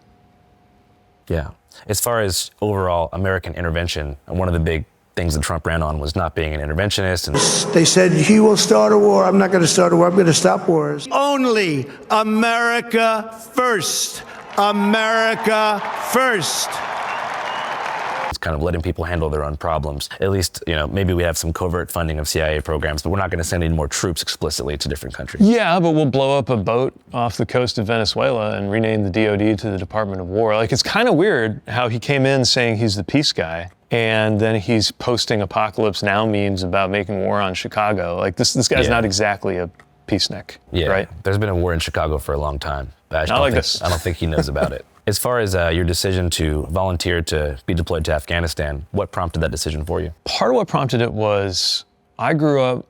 Yeah. As far as overall American intervention, one of the big things that Trump ran on was not being an interventionist. And they said, he will start a war. I'm not going to start a war. I'm going to stop wars. Only America first. America first. It's kind of letting people handle their own problems. At least, maybe we have some covert funding of CIA programs, but we're not going to send any more troops explicitly to different countries. Yeah, but we'll blow up a boat off the coast of Venezuela and rename the DOD to the Department of War. Like, it's kind of weird how he came in saying he's the peace guy, and then he's posting Apocalypse Now memes about making war on Chicago. Like, this guy's not exactly a peacenik, right? There's been a war in Chicago for a long time. I don't think he knows about it. As far as your decision to volunteer to be deployed to Afghanistan, what prompted that decision for you? Part of what prompted it was I grew up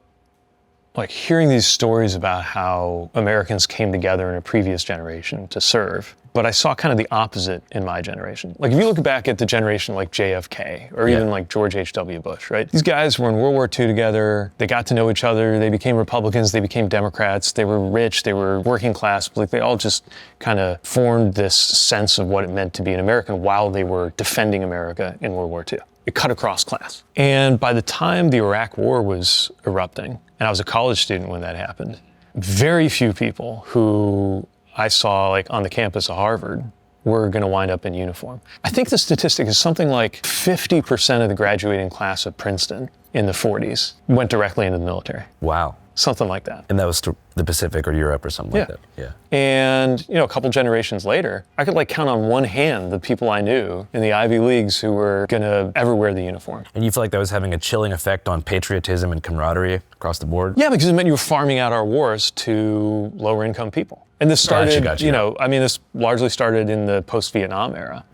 like hearing these stories about how Americans came together in a previous generation to serve. But I saw kind of the opposite in my generation. Like if you look back at the generation like JFK or even like George H.W. Bush, right? These guys were in World War II together. They got to know each other. They became Republicans. They became Democrats. They were rich. They were working class. Like they all just kind of formed this sense of what it meant to be an American while they were defending America in World War II. It cut across class. And by the time the Iraq War was erupting, and I was a college student when that happened, very few people who I saw like on the campus of Harvard were going to wind up in uniform. I think the statistic is something like 50% of the graduating class of Princeton in the 40s went directly into the military. Wow. Something like that. And that was to the Pacific or Europe or something like that. Yeah. And, you know, a couple generations later, I could like count on one hand the people I knew in the Ivy Leagues who were going to ever wear the uniform. And you feel like that was having a chilling effect on patriotism and camaraderie across the board? Yeah, because it meant you were farming out our wars to lower income people. And this started, Gotcha. you know, I mean, this largely started in the post-Vietnam era.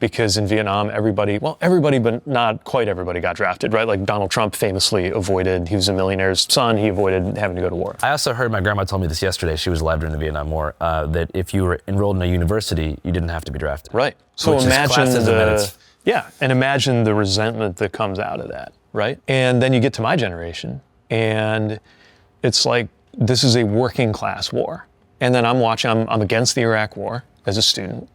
Because in Vietnam, everybody, but not quite everybody got drafted, right? Like Donald Trump famously avoided, he was a millionaire's son, he avoided having to go to war. I also heard, my grandma told me this yesterday, she was alive during the Vietnam War, that if you were enrolled in a university, you didn't have to be drafted. Right. So imagine and imagine the resentment that comes out of that, right? And then you get to my generation, and it's like, this is a working class war. And then I'm against the Iraq War as a student.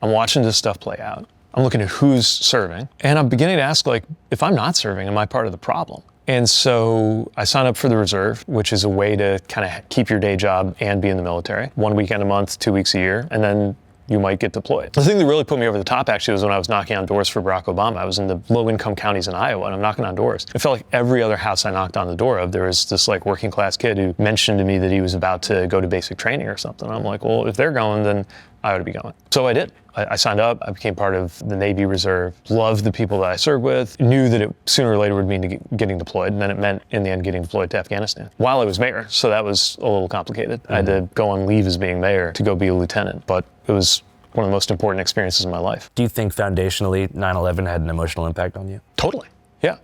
I'm watching this stuff play out. I'm looking at who's serving. And I'm beginning to ask, like, if I'm not serving, am I part of the problem? And so I signed up for the reserve, which is a way to kind of keep your day job and be in the military. 1 weekend a month, 2 weeks a year, and then you might get deployed. The thing that really put me over the top actually was when I was knocking on doors for Barack Obama. I was in the low-income counties in Iowa, and I'm knocking on doors. It felt like every other house I knocked on the door of, there was this like working class kid who mentioned to me that he was about to go to basic training or something. I'm like, well, if they're going, then I ought to be going. So I did. I signed up, I became part of the Navy Reserve, loved the people that I served with, knew that it sooner or later would mean getting deployed, and then it meant in the end getting deployed to Afghanistan while I was mayor. So that was a little complicated. I had to go on leave as being mayor to go be a lieutenant, but it was one of the most important experiences in my life. Do you think foundationally 9/11 had an emotional impact on you? Totally, yeah.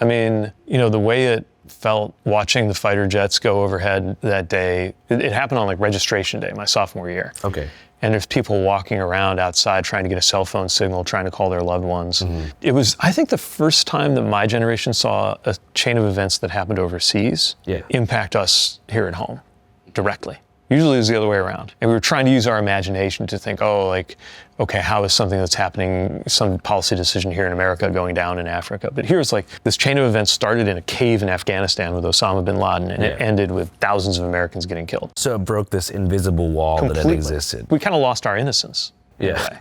I mean, you know, the way it felt watching the fighter jets go overhead that day, it happened on like registration day, my sophomore year. Okay. And there's people walking around outside trying to get a cell phone signal, trying to call their loved ones. It was, I think, the first time that my generation saw a chain of events that happened overseas impact us here at home directly. Usually it was the other way around. And we were trying to use our imagination to think, oh, like, okay, how is something that's happening, some policy decision here in America going down in Africa? But here's like, this chain of events started in a cave in Afghanistan with Osama bin Laden, and it ended with thousands of Americans getting killed. So it broke this invisible wall that had existed. We kind of lost our innocence in a way.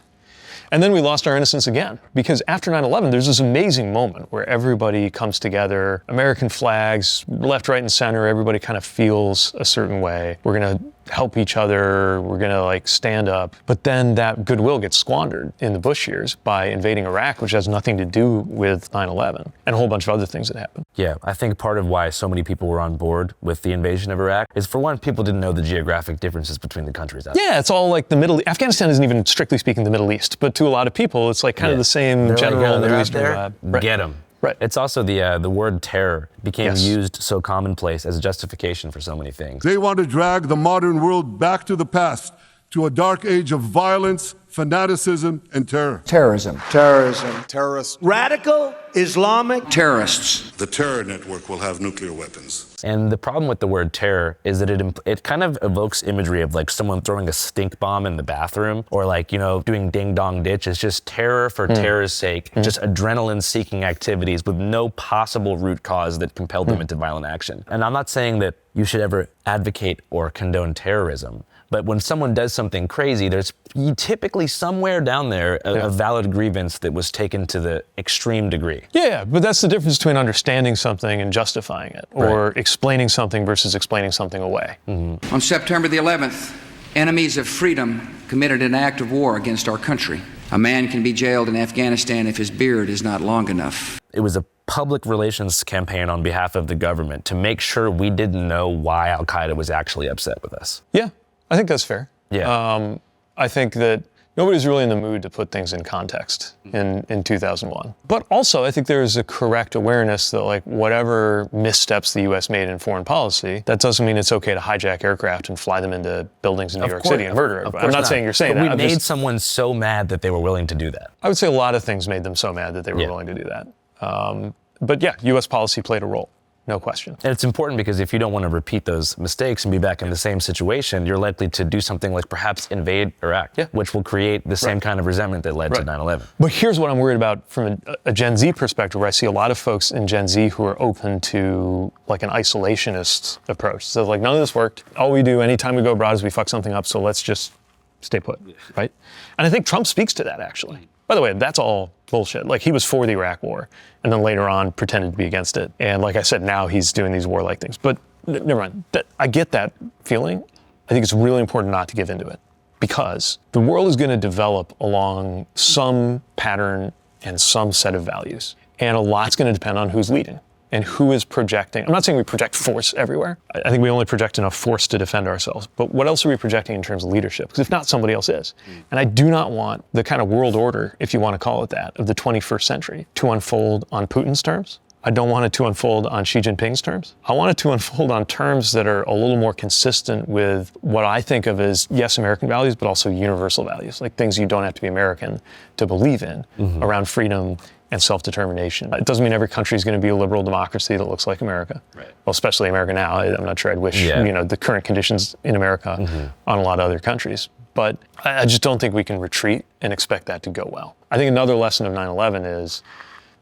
And then we lost our innocence again, because after 9/11, there's this amazing moment where everybody comes together, American flags, left, right, and center, everybody kind of feels a certain way. We're gonna help each other, we're gonna like stand up. But then that goodwill gets squandered in the Bush years by invading Iraq, which has nothing to do with 9/11, and a whole bunch of other things that happened. Yeah, I think part of why so many people were on board with the invasion of Iraq is, for one, people didn't know the geographic differences between the countries. Yeah, it's all like the Middle East. Afghanistan isn't even strictly speaking the Middle East, but to a lot of people, it's like kind of the same general Middle Eastern vibe. Right. Get them. Right. It's also the word terror became used so commonplace as a justification for so many things. They want to drag the modern world back to the past, to a dark age of violence, fanaticism, and terror. Terrorism. Terrorists. Radical Islamic terrorists. The terror network will have nuclear weapons. And the problem with the word terror is that it kind of evokes imagery of like someone throwing a stink bomb in the bathroom, or like, you know, doing ding dong ditch. It's just terror for terror's sake, just adrenaline seeking activities with no possible root cause that compelled them into violent action. And I'm not saying that you should ever advocate or condone terrorism, but when someone does something crazy, there's typically somewhere down there a valid grievance that was taken to the extreme degree. Yeah, but that's the difference between understanding something and justifying it, or explaining something versus explaining something away. On September the 11th, enemies of freedom committed an act of war against our country. A man can be jailed in Afghanistan if his beard is not long enough. It was a public relations campaign on behalf of the government to make sure we didn't know why Al-Qaeda was actually upset with us. Yeah, I think that's fair. Yeah. I think that Nobody's really in the mood to put things in context in 2001. But also, I think there is a correct awareness that like whatever missteps the U.S. made in foreign policy, that doesn't mean it's okay to hijack aircraft and fly them into buildings in New York City and murder everybody. I'm not saying you're saying that. We made someone so mad that they were willing to do that. I would say a lot of things made them so mad that they were willing to do that. But yeah, U.S. policy played a role. No question. And it's important because if you don't want to repeat those mistakes and be back in the same situation, you're likely to do something like perhaps invade Iraq, which will create the same kind of resentment that led to 9/11. But here's what I'm worried about from a Gen Z perspective, where I see a lot of folks in Gen Z who are open to like an isolationist approach. So like, none of this worked. All we do anytime we go abroad is we fuck something up, so let's just stay put, right? And I think Trump speaks to that, actually. By the way, that's all bullshit. Like, he was for the Iraq war, and then later on pretended to be against it. And like I said, now he's doing these warlike things. But never mind. I get that feeling. I think it's really important not to give into it, because the world is going to develop along some pattern and some set of values. And a lot's going to depend on who's leading and who is projecting. I'm not saying we project force everywhere. I think we only project enough force to defend ourselves. But what else are we projecting in terms of leadership? Because if not, somebody else is. And I do not want the kind of world order, if you want to call it that, of the 21st century to unfold on Putin's terms. I don't want it to unfold on Xi Jinping's terms. I want it to unfold on terms that are a little more consistent with what I think of as, yes, American values, but also universal values, like things you don't have to be American to believe in, around freedom and self-determination. It doesn't mean every country is going to be a liberal democracy that looks like America. Right. Well, especially America now. I'm not sure I'd wish the current conditions in America on a lot of other countries. But I just don't think we can retreat and expect that to go well. I think another lesson of 9/11 is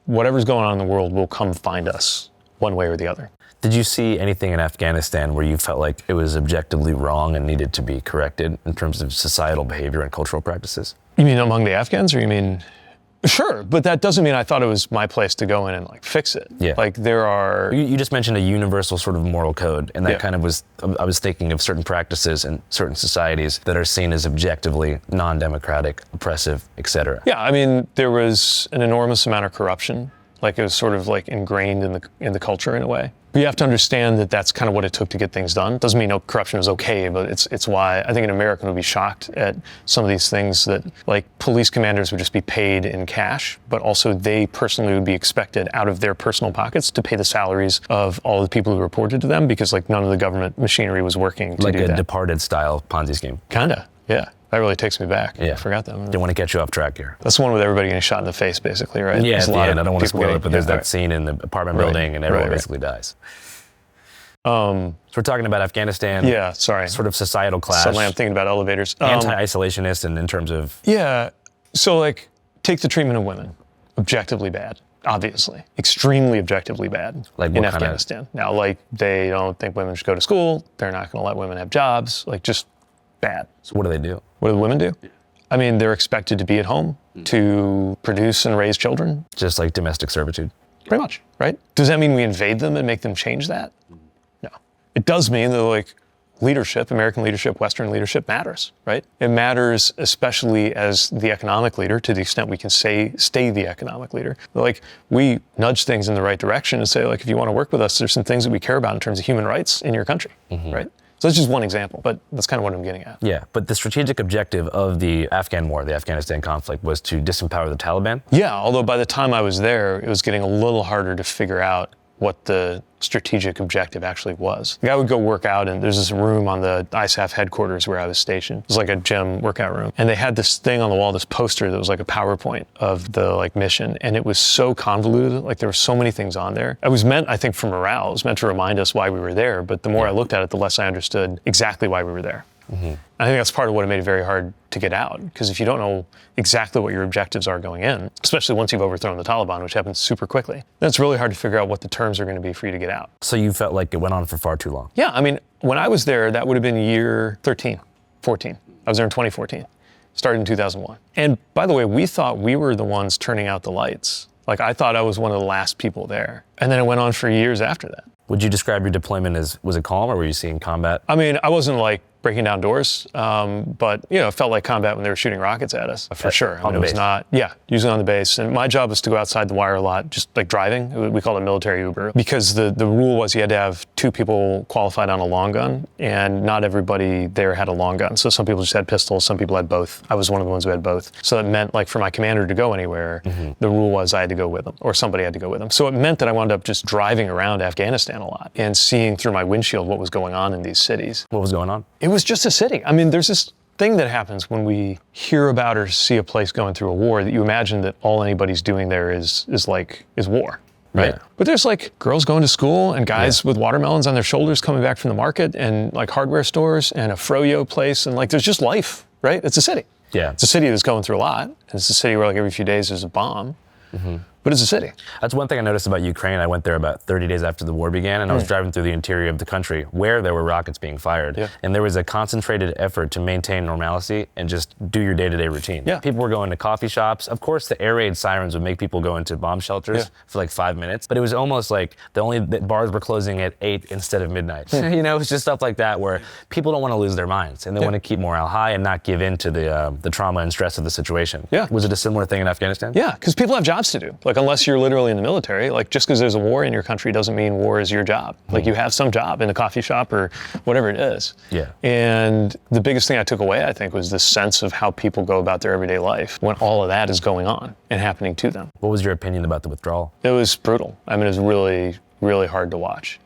whatever's going on in the world will come find us one way or the other. Did you see anything in Afghanistan where you felt like it was objectively wrong and needed to be corrected in terms of societal behavior and cultural practices? You mean among the Afghans, or you mean... Sure, but that doesn't mean I thought it was my place to go in and like fix it. Yeah. Like there are... You just mentioned a universal sort of moral code, and that kind of was, I was thinking of certain practices in certain societies that are seen as objectively non-democratic, oppressive, etc. Yeah, I mean, there was an enormous amount of corruption. Like it was sort of like ingrained in the culture in a way. But you have to understand that that's kind of what it took to get things done. Doesn't mean no corruption is okay, but it's why I think an American would be shocked at some of these things that like police commanders would just be paid in cash, but also they personally would be expected out of their personal pockets to pay the salaries of all the people who reported to them, because like none of the government machinery was working to do that. Like a Departed style Ponzi scheme. Kinda, yeah. That really takes me back. Yeah. I forgot that one. Didn't want to get you off track here. That's the one with everybody getting shot in the face, basically, right? Yeah, at the end. I don't want to spoil it, but there's that right. scene in the apartment building and everyone basically dies. So we're talking about Afghanistan. Yeah, sorry. Sort of societal clash. Suddenly I'm thinking about elevators. Anti-isolationist and in terms of... Yeah, so like, take the treatment of women. Objectively bad, obviously. Extremely objectively bad in Afghanistan. Now, like, they don't think women should go to school. They're not going to let women have jobs. Like, just bad. So what do they do? What do the women do? I mean, they're expected to be at home to produce and raise children. Just like domestic servitude. Pretty much, right? Does that mean we invade them and make them change that? No. It does mean that like leadership, American leadership, Western leadership matters, right? It matters especially as the economic leader, to the extent we can stay the economic leader. Like, we nudge things in the right direction and say, like, if you want to work with us, there's some things that we care about in terms of human rights in your country, right? So that's just one example, but that's kind of what I'm getting at. Yeah, but the strategic objective of the Afghan war, the Afghanistan conflict, was to disempower the Taliban? Yeah, although by the time I was there, it was getting a little harder to figure out what the strategic objective actually was. Like, I would go work out, and there's this room on the ISAF headquarters where I was stationed. It was like a gym workout room. And they had this thing on the wall, this poster that was like a PowerPoint of the like mission. And it was so convoluted. Like, there were so many things on there. It was meant, I think, for morale. It was meant to remind us why we were there. But the more I looked at it, the less I understood exactly why we were there. I think that's part of what made it very hard to get out, because if you don't know exactly what your objectives are going in, especially once you've overthrown the Taliban, which happens super quickly, then it's really hard to figure out what the terms are going to be for you to get out. So you felt like it went on for far too long? Yeah, I mean, when I was there, that would have been year 13, 14. I was there in 2014, started in 2001. And by the way, we thought we were the ones turning out the lights. Like, I thought I was one of the last people there. And then it went on for years after that. Would you describe your deployment as, was it calm, or were you seeing combat? I mean, I wasn't like breaking down doors, but it felt like combat when they were shooting rockets at us, for sure. On the base. Usually on the base. And my job was to go outside the wire a lot, just like driving. We call it military Uber, because the rule was you had to have 2 people qualified on a long gun, and not everybody there had a long gun. So some people just had pistols, some people had both. I was one of the ones who had both. So it meant, like, for my commander to go anywhere, the rule was I had to go with him, or somebody had to go with him. So it meant that I wound up just driving around Afghanistan a lot and seeing through my windshield what was going on in these cities. What was going on? It was just a city. I mean, there's this thing that happens when we hear about or see a place going through a war, that you imagine that all anybody's doing there is war. Right. Yeah. But there's like girls going to school and guys with watermelons on their shoulders coming back from the market, and like hardware stores and a froyo place, and like there's just life, right? It's a city. Yeah. It's a city that's going through a lot. And it's a city where like every few days there's a bomb. But it's a city. That's one thing I noticed about Ukraine. I went there about 30 days after the war began, and I was driving through the interior of the country where there were rockets being fired. Yeah. And there was a concentrated effort to maintain normalcy and just do your day-to-day routine. Yeah. People were going to coffee shops. Of course, the air raid sirens would make people go into bomb shelters for like 5 minutes, but it was almost like the bars were closing at 8 instead of midnight. It was just stuff like that where people don't want to lose their minds, and they want to keep morale high and not give in to the trauma and stress of the situation. Yeah. Was it a similar thing in Afghanistan? Yeah, because people have jobs to do. Like, unless you're literally in the military, like just because there's a war in your country doesn't mean war is your job. Like you have some job in a coffee shop or whatever it is. Yeah. And the biggest thing I took away, I think, was this sense of how people go about their everyday life when all of that is going on and happening to them. What was your opinion about the withdrawal? It was brutal. I mean, it was really, really hard to watch.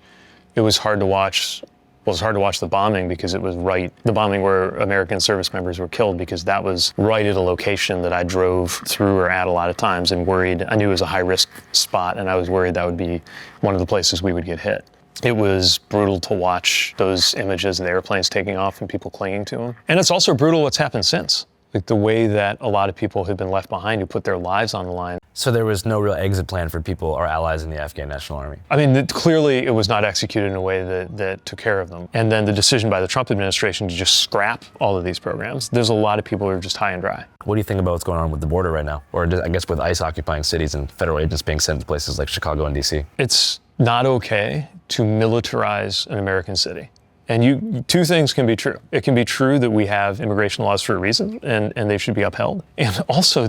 It was hard to watch. Well, it was hard to watch the bombing because it was the bombing where American service members were killed, because that was right at a location that I drove through or at a lot of times and worried. I knew it was a high risk spot, and I was worried that would be one of the places we would get hit. It was brutal to watch those images and the airplanes taking off and people clinging to them. And it's also brutal what's happened since. Like the way that a lot of people have been left behind who put their lives on the line. So there was no real exit plan for people, our allies in the Afghan National Army? I mean, clearly it was not executed in a way that took care of them. And then the decision by the Trump administration to just scrap all of these programs, there's a lot of people who are just high and dry. What do you think about what's going on with the border right now? Or I guess with ICE occupying cities and federal agents being sent to places like Chicago and DC? It's not okay to militarize an American city. And two things can be true. It can be true that we have immigration laws for a reason, and they should be upheld. And also,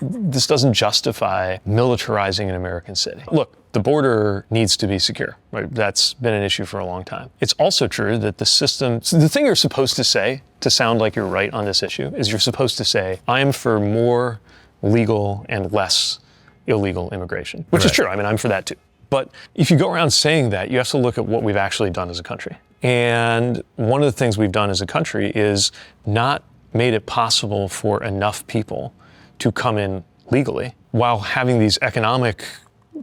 this doesn't justify militarizing an American city. Look, the border needs to be secure, right? That's been an issue for a long time. It's also true that the system, so the thing you're supposed to say to sound like you're right on this issue is you're supposed to say, I am for more legal and less illegal immigration, which is true. I mean, I'm for that too. But if you go around saying that, you have to look at what we've actually done as a country. And one of the things we've done as a country is not made it possible for enough people to come in legally, while having these economic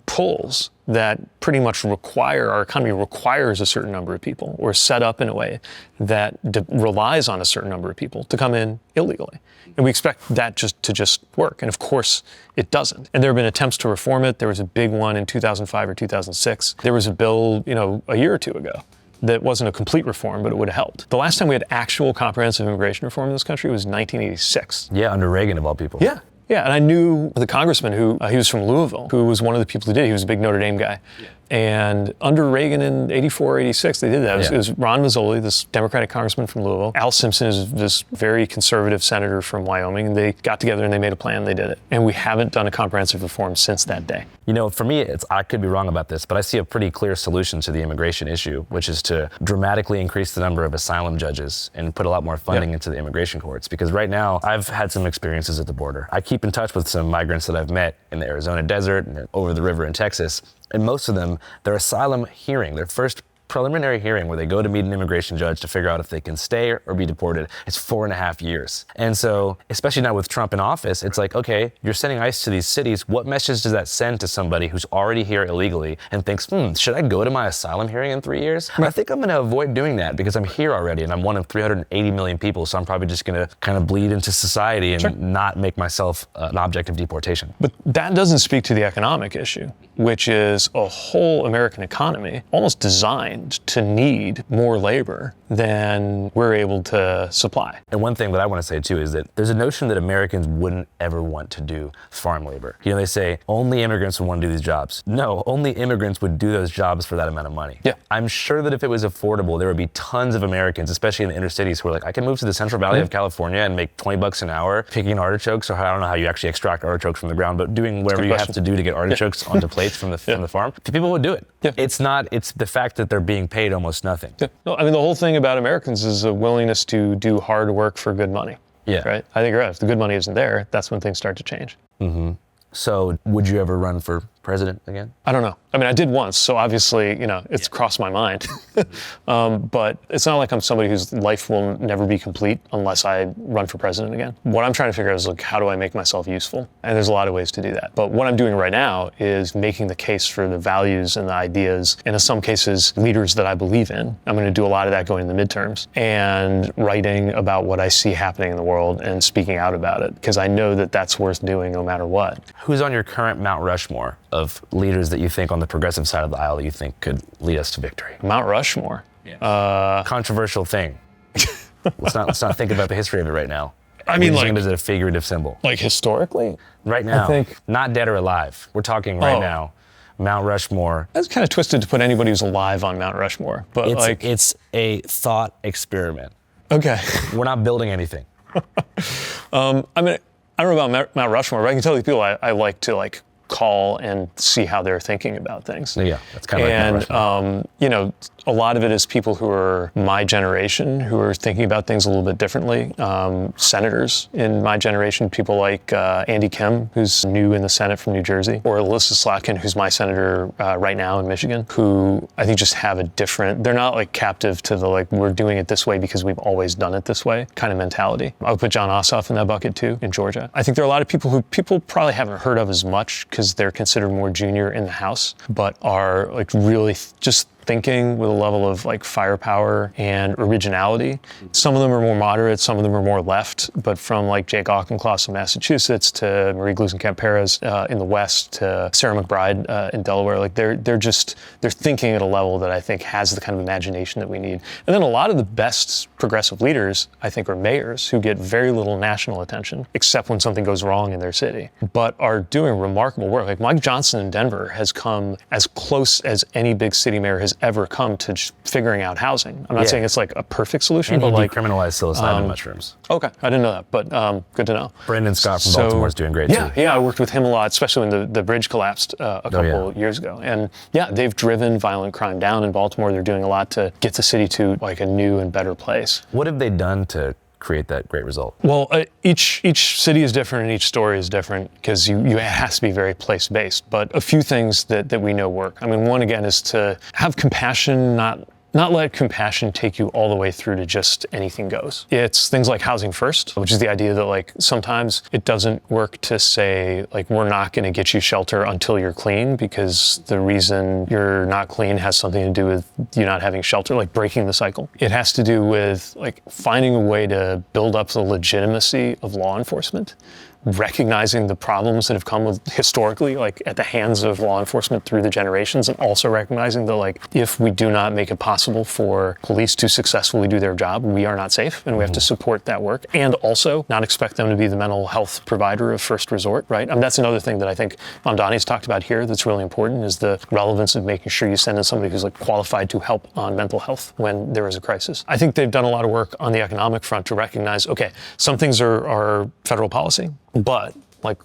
pulls that pretty much our economy requires a certain number of people, or set up in a way that relies on a certain number of people to come in illegally. And we expect that to just work. And of course, it doesn't. And there have been attempts to reform it. There was a big one in 2005 or 2006. There was a bill, a year or two ago that wasn't a complete reform, but it would have helped. The last time we had actual comprehensive immigration reform in this country was 1986. Yeah, under Reagan of all people. Yeah. Yeah, and I knew the congressman he was from Louisville, who was one of the people who did it. He was a big Notre Dame guy. Yeah. And under Reagan in 84, 86, they did that. It was Ron Mazzoli, this Democratic congressman from Louisville. Al Simpson is this very conservative senator from Wyoming. And they got together and they made a plan, they did it. And we haven't done a comprehensive reform since that day. For me, I could be wrong about this, but I see a pretty clear solution to the immigration issue, which is to dramatically increase the number of asylum judges and put a lot more funding into the immigration courts. Because right now, I've had some experiences at the border. I keep in touch with some migrants that I've met in the Arizona desert and over the river in Texas. And most of them, their asylum hearing, their first preliminary hearing where they go to meet an immigration judge to figure out if they can stay or be deported, it's 4.5 years. And so, especially now with Trump in office, it's like, okay, you're sending ICE to these cities. What message does that send to somebody who's already here illegally and thinks, should I go to my asylum hearing in 3 years? I think I'm gonna avoid doing that because I'm here already and I'm one of 380 million people, so I'm probably just gonna kind of bleed into society and not make myself an object of deportation. But that doesn't speak to the economic issue, which is a whole American economy almost designed to need more labor than we're able to supply. And one thing that I want to say too is that there's a notion that Americans wouldn't ever want to do farm labor. You know, they say only immigrants would want to do these jobs. No, only immigrants would do those jobs for that amount of money. Yeah. I'm sure that if it was affordable, there would be tons of Americans, especially in the inner cities, who are like, I can move to the Central Valley of California and make $20 an hour picking artichokes, or I don't know how you actually extract artichokes from the ground, but doing whatever you have to do to get artichokes onto plates from the farm. People would do it. Yeah. It's the fact that they're being paid almost nothing. Yeah. No, I mean, the whole thing about Americans is a willingness to do hard work for good money. Yeah. Right? I think you're right. If the good money isn't there, that's when things start to change. Mm-hmm. So would you ever run for president again? I don't know. I mean, I did once, so obviously, it's crossed my mind. But it's not like I'm somebody whose life will never be complete unless I run for president again. What I'm trying to figure out is, like, how do I make myself useful? And there's a lot of ways to do that. But what I'm doing right now is making the case for the values and the ideas, and in some cases, leaders that I believe in. I'm going to do a lot of that going into the midterms, and writing about what I see happening in the world and speaking out about it, because I know that that's worth doing no matter what. Who's on your current Mount Rushmore of leaders that you think on the progressive side of the aisle that you think could lead us to victory? Mount Rushmore? Yeah. Controversial thing. let's not think about the history of it right now. I mean, like, as a figurative symbol. Like historically? Right now. I think, not dead or alive. We're talking right now. Mount Rushmore. That's kind of twisted to put anybody who's alive on Mount Rushmore, but it's a thought experiment. Okay. We're not building anything. I mean, I don't know about Mount Rushmore, but I can tell you people I like to call and see how they're thinking about things. Yeah, that's kind of like Mount Rushmore. A lot of it is people who are my generation who are thinking about things a little bit differently. Senators in my generation, people like Andy Kim, who's new in the Senate from New Jersey, or Alyssa Slotkin, who's my senator right now in Michigan, who I think just have a different, they're not captive to the we're doing it this way because we've always done it this way kind of mentality. I would put John Ossoff in that bucket too, in Georgia. I think there are a lot of people who people probably haven't heard of as much because they're considered more junior in the House, but are really just thinking with a level of firepower and originality. Some of them are more moderate, some of them are more left, but from Jake Auchincloss in Massachusetts to Marie Gluesenkamp-Perez in the West to Sarah McBride in Delaware, they're thinking at a level that I think has the kind of imagination that we need. And then a lot of the best progressive leaders, I think, are mayors who get very little national attention, except when something goes wrong in their city, but are doing remarkable work. Mike Johnson in Denver has come as close as any big city mayor has ever come to just figuring out housing. I'm not saying it's a perfect solution, and but decriminalize psilocybin mushrooms. Okay, I didn't know that, but good to know. Brandon Scott from Baltimore is doing great too. Yeah, I worked with him a lot, especially when the bridge collapsed a couple years ago. And they've driven violent crime down in Baltimore. They're doing a lot to get the city to a new and better place. What have they done to create that great result? Well, each city is different and each story is different because it has to be very place-based. But a few things that we know work. I mean, one, again, is to have compassion, not let compassion take you all the way through to just anything goes. It's things like housing first, which is the idea that sometimes it doesn't work to say we're not going to get you shelter until you're clean, because the reason you're not clean has something to do with you not having shelter, breaking the cycle. It has to do with finding a way to build up the legitimacy of law enforcement, recognizing the problems that have come with historically, at the hands of law enforcement through the generations, and also recognizing that, if we do not make it possible for police to successfully do their job, we are not safe, and we have to support that work, and also not expect them to be the mental health provider of first resort, right? That's another thing that I think Mamdani's talked about here that's really important, is the relevance of making sure you send in somebody who's qualified to help on mental health when there is a crisis. I think they've done a lot of work on the economic front to recognize, okay, some things are federal policy, but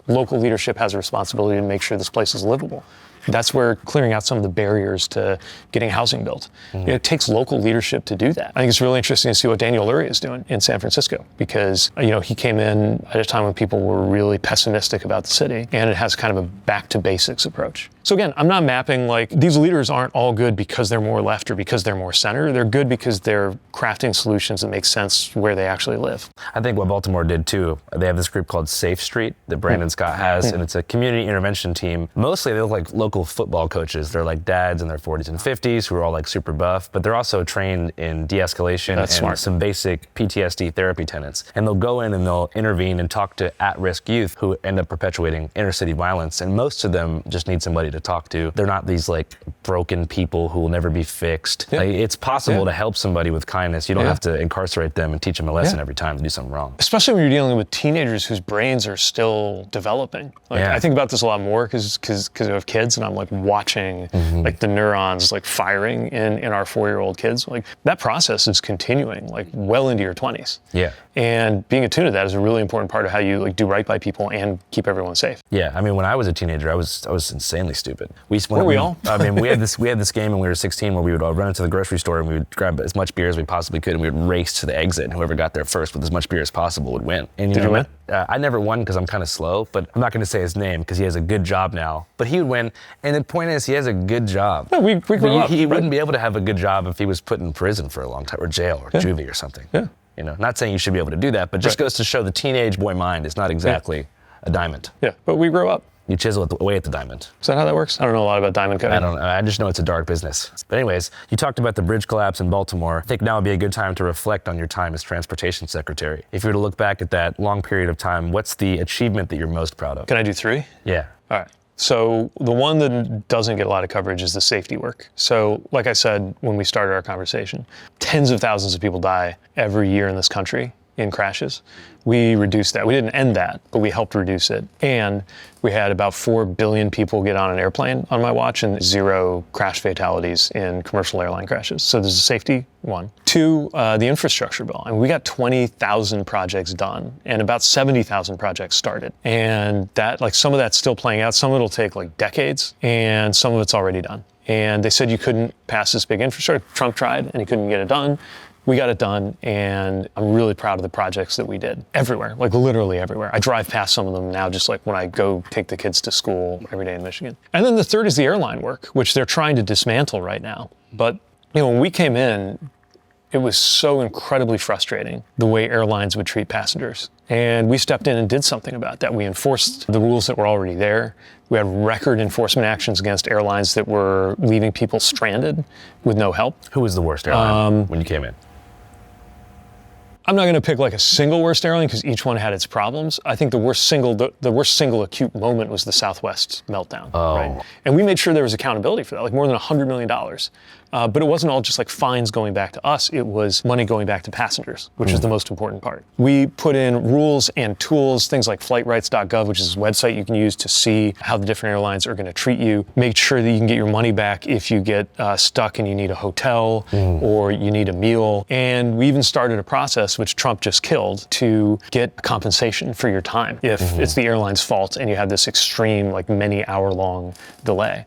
local leadership has a responsibility to make sure this place is livable. That's where clearing out some of the barriers to getting housing built. It takes local leadership to do that. I think it's really interesting to see what Daniel Lurie is doing in San Francisco, because he came in at a time when people were really pessimistic about the city, and it has kind of a back to basics approach. So again, I'm not mapping these leaders aren't all good because they're more left or because they're more center. They're good because they're crafting solutions that make sense where they actually live. I think what Baltimore did too, they have this group called Safe Street that Brandon Scott has, and it's a community intervention team. Mostly they look like local football coaches. They're dads in their 40s and 50s who are all super buff, but they're also trained in de-escalation and some basic PTSD therapy tenets. And they'll go in and they'll intervene and talk to at-risk youth who end up perpetuating inner city violence, and most of them just need somebody to to talk to. They're not these like broken people who will never be fixed. Like, it's possible to help somebody with kindness. You don't have to incarcerate them and teach them a lesson every time to do something wrong. Especially when you're dealing with teenagers whose brains are still developing. Like, I think about this a lot more because I have kids, and I'm like watching like the neurons like firing in our 4-year-old kids. Like that process is continuing like well into your 20s. Yeah. And being attuned to that is a really important part of how you like do right by people and keep everyone safe. Yeah, I mean, when I was a teenager, I was insanely stupid. Weren't we all? I mean, we had this game when we were 16 where we would all run into the grocery store and we would grab as much beer as we possibly could, and we would race to the exit, and whoever got there first with as much beer as possible would win. And Did you win? I never won because I'm kind of slow, but I'm not going to say his name because he has a good job now. But he would win, and the point is, he has a good job. No, we grew up. He wouldn't be able to have a good job if he was put in prison for a long time, or jail, or juvie or something. Yeah. You know, not saying you should be able to do that, but just goes to show the teenage boy mind is not exactly a diamond. Yeah, but we grew up. You chisel away at the diamond. Is that how that works? I don't know a lot about diamond cutting. I don't know. I just know it's a dark business. But anyways, you talked about the bridge collapse in Baltimore. I think now would be a good time to reflect on your time as transportation secretary. If you were to look back at that long period of time, what's the achievement that you're most proud of? Can I do 3? Yeah. All right. So the one that doesn't get a lot of coverage is the safety work. So like I said when we started our conversation, tens of thousands of people die every year in this country in crashes. We reduced that. We didn't end that, but we helped reduce it. And we had about 4 billion people get on an airplane on my watch and 0 crash fatalities in commercial airline crashes. So there's a safety one. 2, the infrastructure bill. And we got 20,000 projects done and about 70,000 projects started. And that, like, some of that's still playing out. Some of it'll take like decades, and some of it's already done. And they said you couldn't pass this big infrastructure. Trump tried and he couldn't get it done. We got it done, and I'm really proud of the projects that we did. Everywhere, like literally everywhere. I drive past some of them now, just like when I go take the kids to school every day in Michigan. And then the third is the airline work, which they're trying to dismantle right now. But you know, when we came in, it was so incredibly frustrating the way airlines would treat passengers. And we stepped in and did something about that. We enforced the rules that were already there. We had record enforcement actions against airlines that were leaving people stranded with no help. Who was the worst airline when you came in? I'm not going to pick like a single worst airline because each one had its problems. I think the worst single acute moment was the Southwest meltdown. Right? And we made sure there was accountability for that, like more than $100 million. But it wasn't all just like fines going back to us. It was money going back to passengers, which is the most important part. We put in rules and tools, things like flightrights.gov, which is a website you can use to see how the different airlines are going to treat you. Make sure that you can get your money back if you get stuck and you need a hotel or you need a meal. And we even started a process, which Trump just killed, to get compensation for your time if it's the airline's fault and you have this extreme, like many hour-long delay.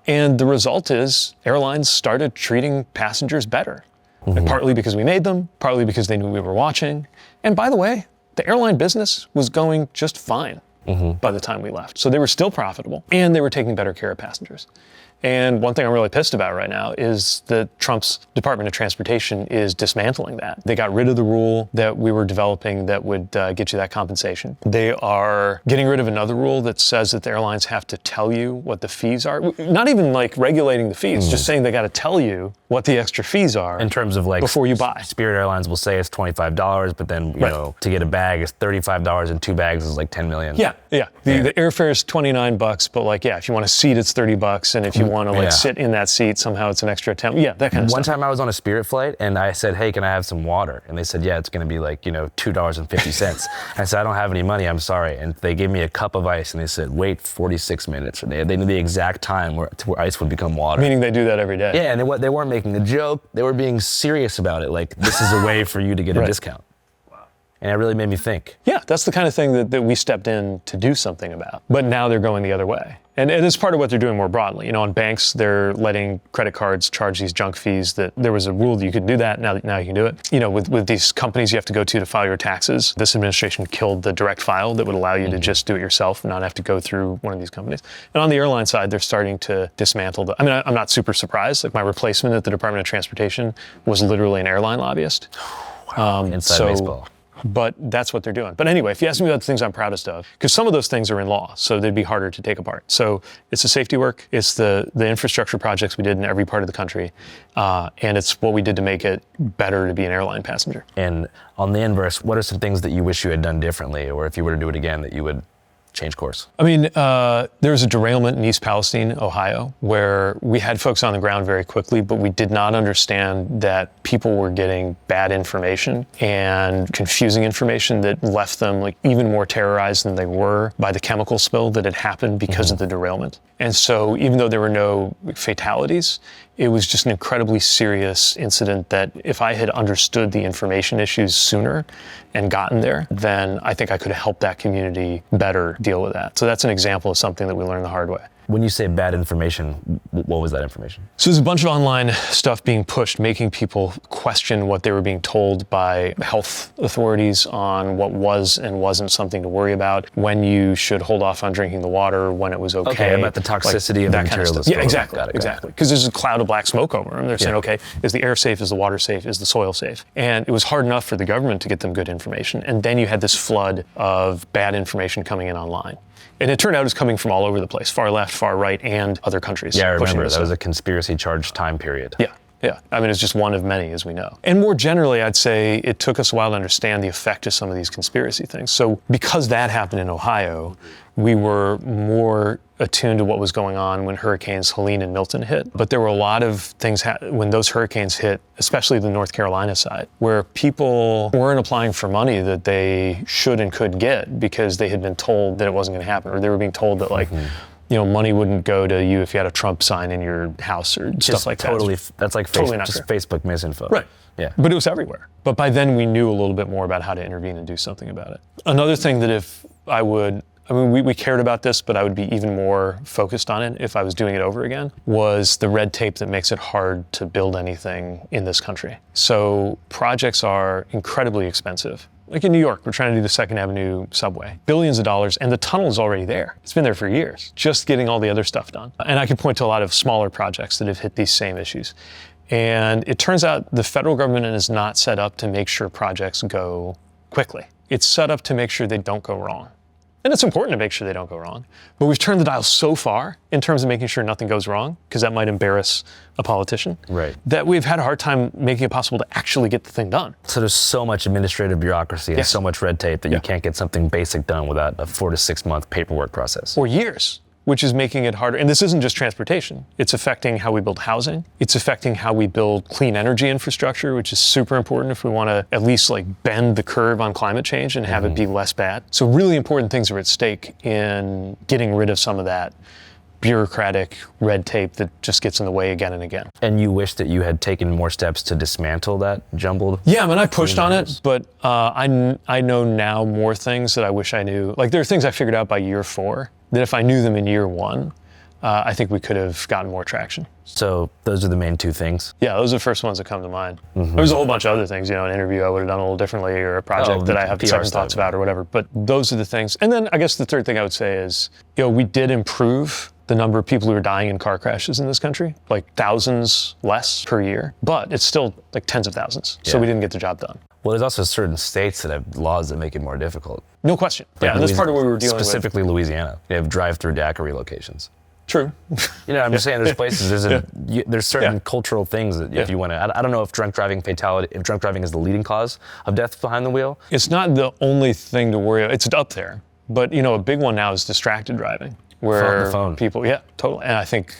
And the result is airlines started treating passengers better. And partly because we made them, partly because they knew we were watching. And by the way, the airline business was going just fine by the time we left. So they were still profitable and they were taking better care of passengers. And one thing I'm really pissed about right now is that Trump's Department of Transportation is dismantling that. They got rid of the rule that we were developing that would get you that compensation. They are getting rid of another rule that says that the airlines have to tell you what the fees are. Not even like regulating the fees, just saying they got to tell you what the extra fees are. In terms of like before you buy. Spirit Airlines will say it's $25, but then you know, to get a bag is $35 and 2 bags is like 10 million. Yeah. The airfare is $29, but like, if you want a seat, it's $30, and if you want to like sit in that seat, somehow it's an extra 10. Yeah, that kind of stuff. One time I was on a Spirit flight and I said, hey, can I have some water? And they said, yeah, it's going to be like, you know, $2.50. I said, I don't have any money, I'm sorry. And they gave me a cup of ice and they said, wait 46 minutes. And they knew the exact time where ice would become water. Meaning they do that every day. Yeah, and they weren't making a joke. They were being serious about it. Like, this is a way for you to get a discount. And it really made me think. Yeah, that's the kind of thing that we stepped in to do something about. But now they're going the other way. And it's part of what they're doing more broadly. You know, on banks, they're letting credit cards charge these junk fees that there was a rule that you could do that, now you can do it. You know, with these companies you have to go to file your taxes, this administration killed the direct file that would allow you to just do it yourself and not have to go through one of these companies. And on the airline side, they're starting to dismantle I'm not super surprised. Like my replacement at the Department of Transportation was literally an airline lobbyist. Inside baseball. But that's what they're doing. But anyway, if you ask me about the things I'm proudest of, because some of those things are in law, so they'd be harder to take apart. So it's the safety work, it's the infrastructure projects we did in every part of the country, and it's what we did to make it better to be an airline passenger. And on the inverse, what are some things that you wish you had done differently, or if you were to do it again, that you would change course? I mean, there was a derailment in East Palestine, Ohio, where we had folks on the ground very quickly, but we did not understand that people were getting bad information and confusing information that left them like even more terrorized than they were by the chemical spill that had happened because of the derailment. And so even though there were no fatalities, it was just an incredibly serious incident that if I had understood the information issues sooner and gotten there, then I think I could have helped that community better deal with that. So that's an example of something that we learned the hard way. When you say bad information, what was that information? So there's a bunch of online stuff being pushed, making people question what they were being told by health authorities on what was and wasn't something to worry about, when you should hold off on drinking the water, when it was okay. Okay, about the toxicity of the material. Kind of stuff. Yeah, exactly, exactly. Because there's a cloud of black smoke over them. They're saying, okay, is the air safe? Is the water safe? Is the soil safe? And it was hard enough for the government to get them good information. And then you had this flood of bad information coming in online. And it turned out it was coming from all over the place, far left, far right, and other countries. Yeah, I remember. That was a conspiracy charged time period. Yeah. Yeah, I mean, it's just one of many, as we know. And more generally, I'd say it took us a while to understand the effect of some of these conspiracy things. So because that happened in Ohio, we were more attuned to what was going on when hurricanes Helene and Milton hit. But there were a lot of things when those hurricanes hit, especially the North Carolina side, where people weren't applying for money that they should and could get because they had been told that it wasn't going to happen, or they were being told that, like, you know, money wouldn't go to you if you had a Trump sign in your house or stuff like that. That's like totally Facebook misinfo. Right. Yeah. But it was everywhere. But by then we knew a little bit more about how to intervene and do something about it. Another thing that we cared about this, but I would be even more focused on it if I was doing it over again, was the red tape that makes it hard to build anything in this country. So projects are incredibly expensive. Like in New York, we're trying to do the 2nd Avenue subway. Billions of dollars, and the tunnel is already there. It's been there for years, just getting all the other stuff done. And I can point to a lot of smaller projects that have hit these same issues. And it turns out the federal government is not set up to make sure projects go quickly. It's set up to make sure they don't go wrong. And it's important to make sure they don't go wrong. But we've turned the dial so far in terms of making sure nothing goes wrong, because that might embarrass a politician, right, that we've had a hard time making it possible to actually get the thing done. So there's so much administrative bureaucracy and so much red tape that you can't get something basic done without a 4 to 6 month paperwork process. Or years, which is making it harder. And this isn't just transportation. It's affecting how we build housing. It's affecting how we build clean energy infrastructure, which is super important if we want to at least like bend the curve on climate change and have it be less bad. So really important things are at stake in getting rid of some of that bureaucratic red tape that just gets in the way again and again. And you wish that you had taken more steps to dismantle that jumbled? Yeah, I mean, I pushed on it, but I know now more things that I wish I knew. Like, there are things I figured out by year 4 that if I knew them in year 1, I think we could have gotten more traction. So those are the main 2 things? Yeah, those are the first ones that come to mind. There's a whole bunch of other things, you know, an interview I would have done a little differently, or a project that I have second thoughts about or whatever. But those are the things. And then I guess the third thing I would say is, you know, we did improve the number of people who are dying in car crashes in this country, like thousands less per year, but it's still like tens of thousands. So we didn't get the job done. Well, there's also certain states that have laws that make it more difficult. No question. Like and that's part of what we were dealing specifically with. Louisiana. They have drive-through DACA relocations. True. You know, I'm just saying there's places, there's certain cultural things that if you want to, I don't know if drunk driving is the leading cause of death behind the wheel. It's not the only thing to worry about. It's up there. But, you know, a big one now is distracted driving. Where people, totally. And I think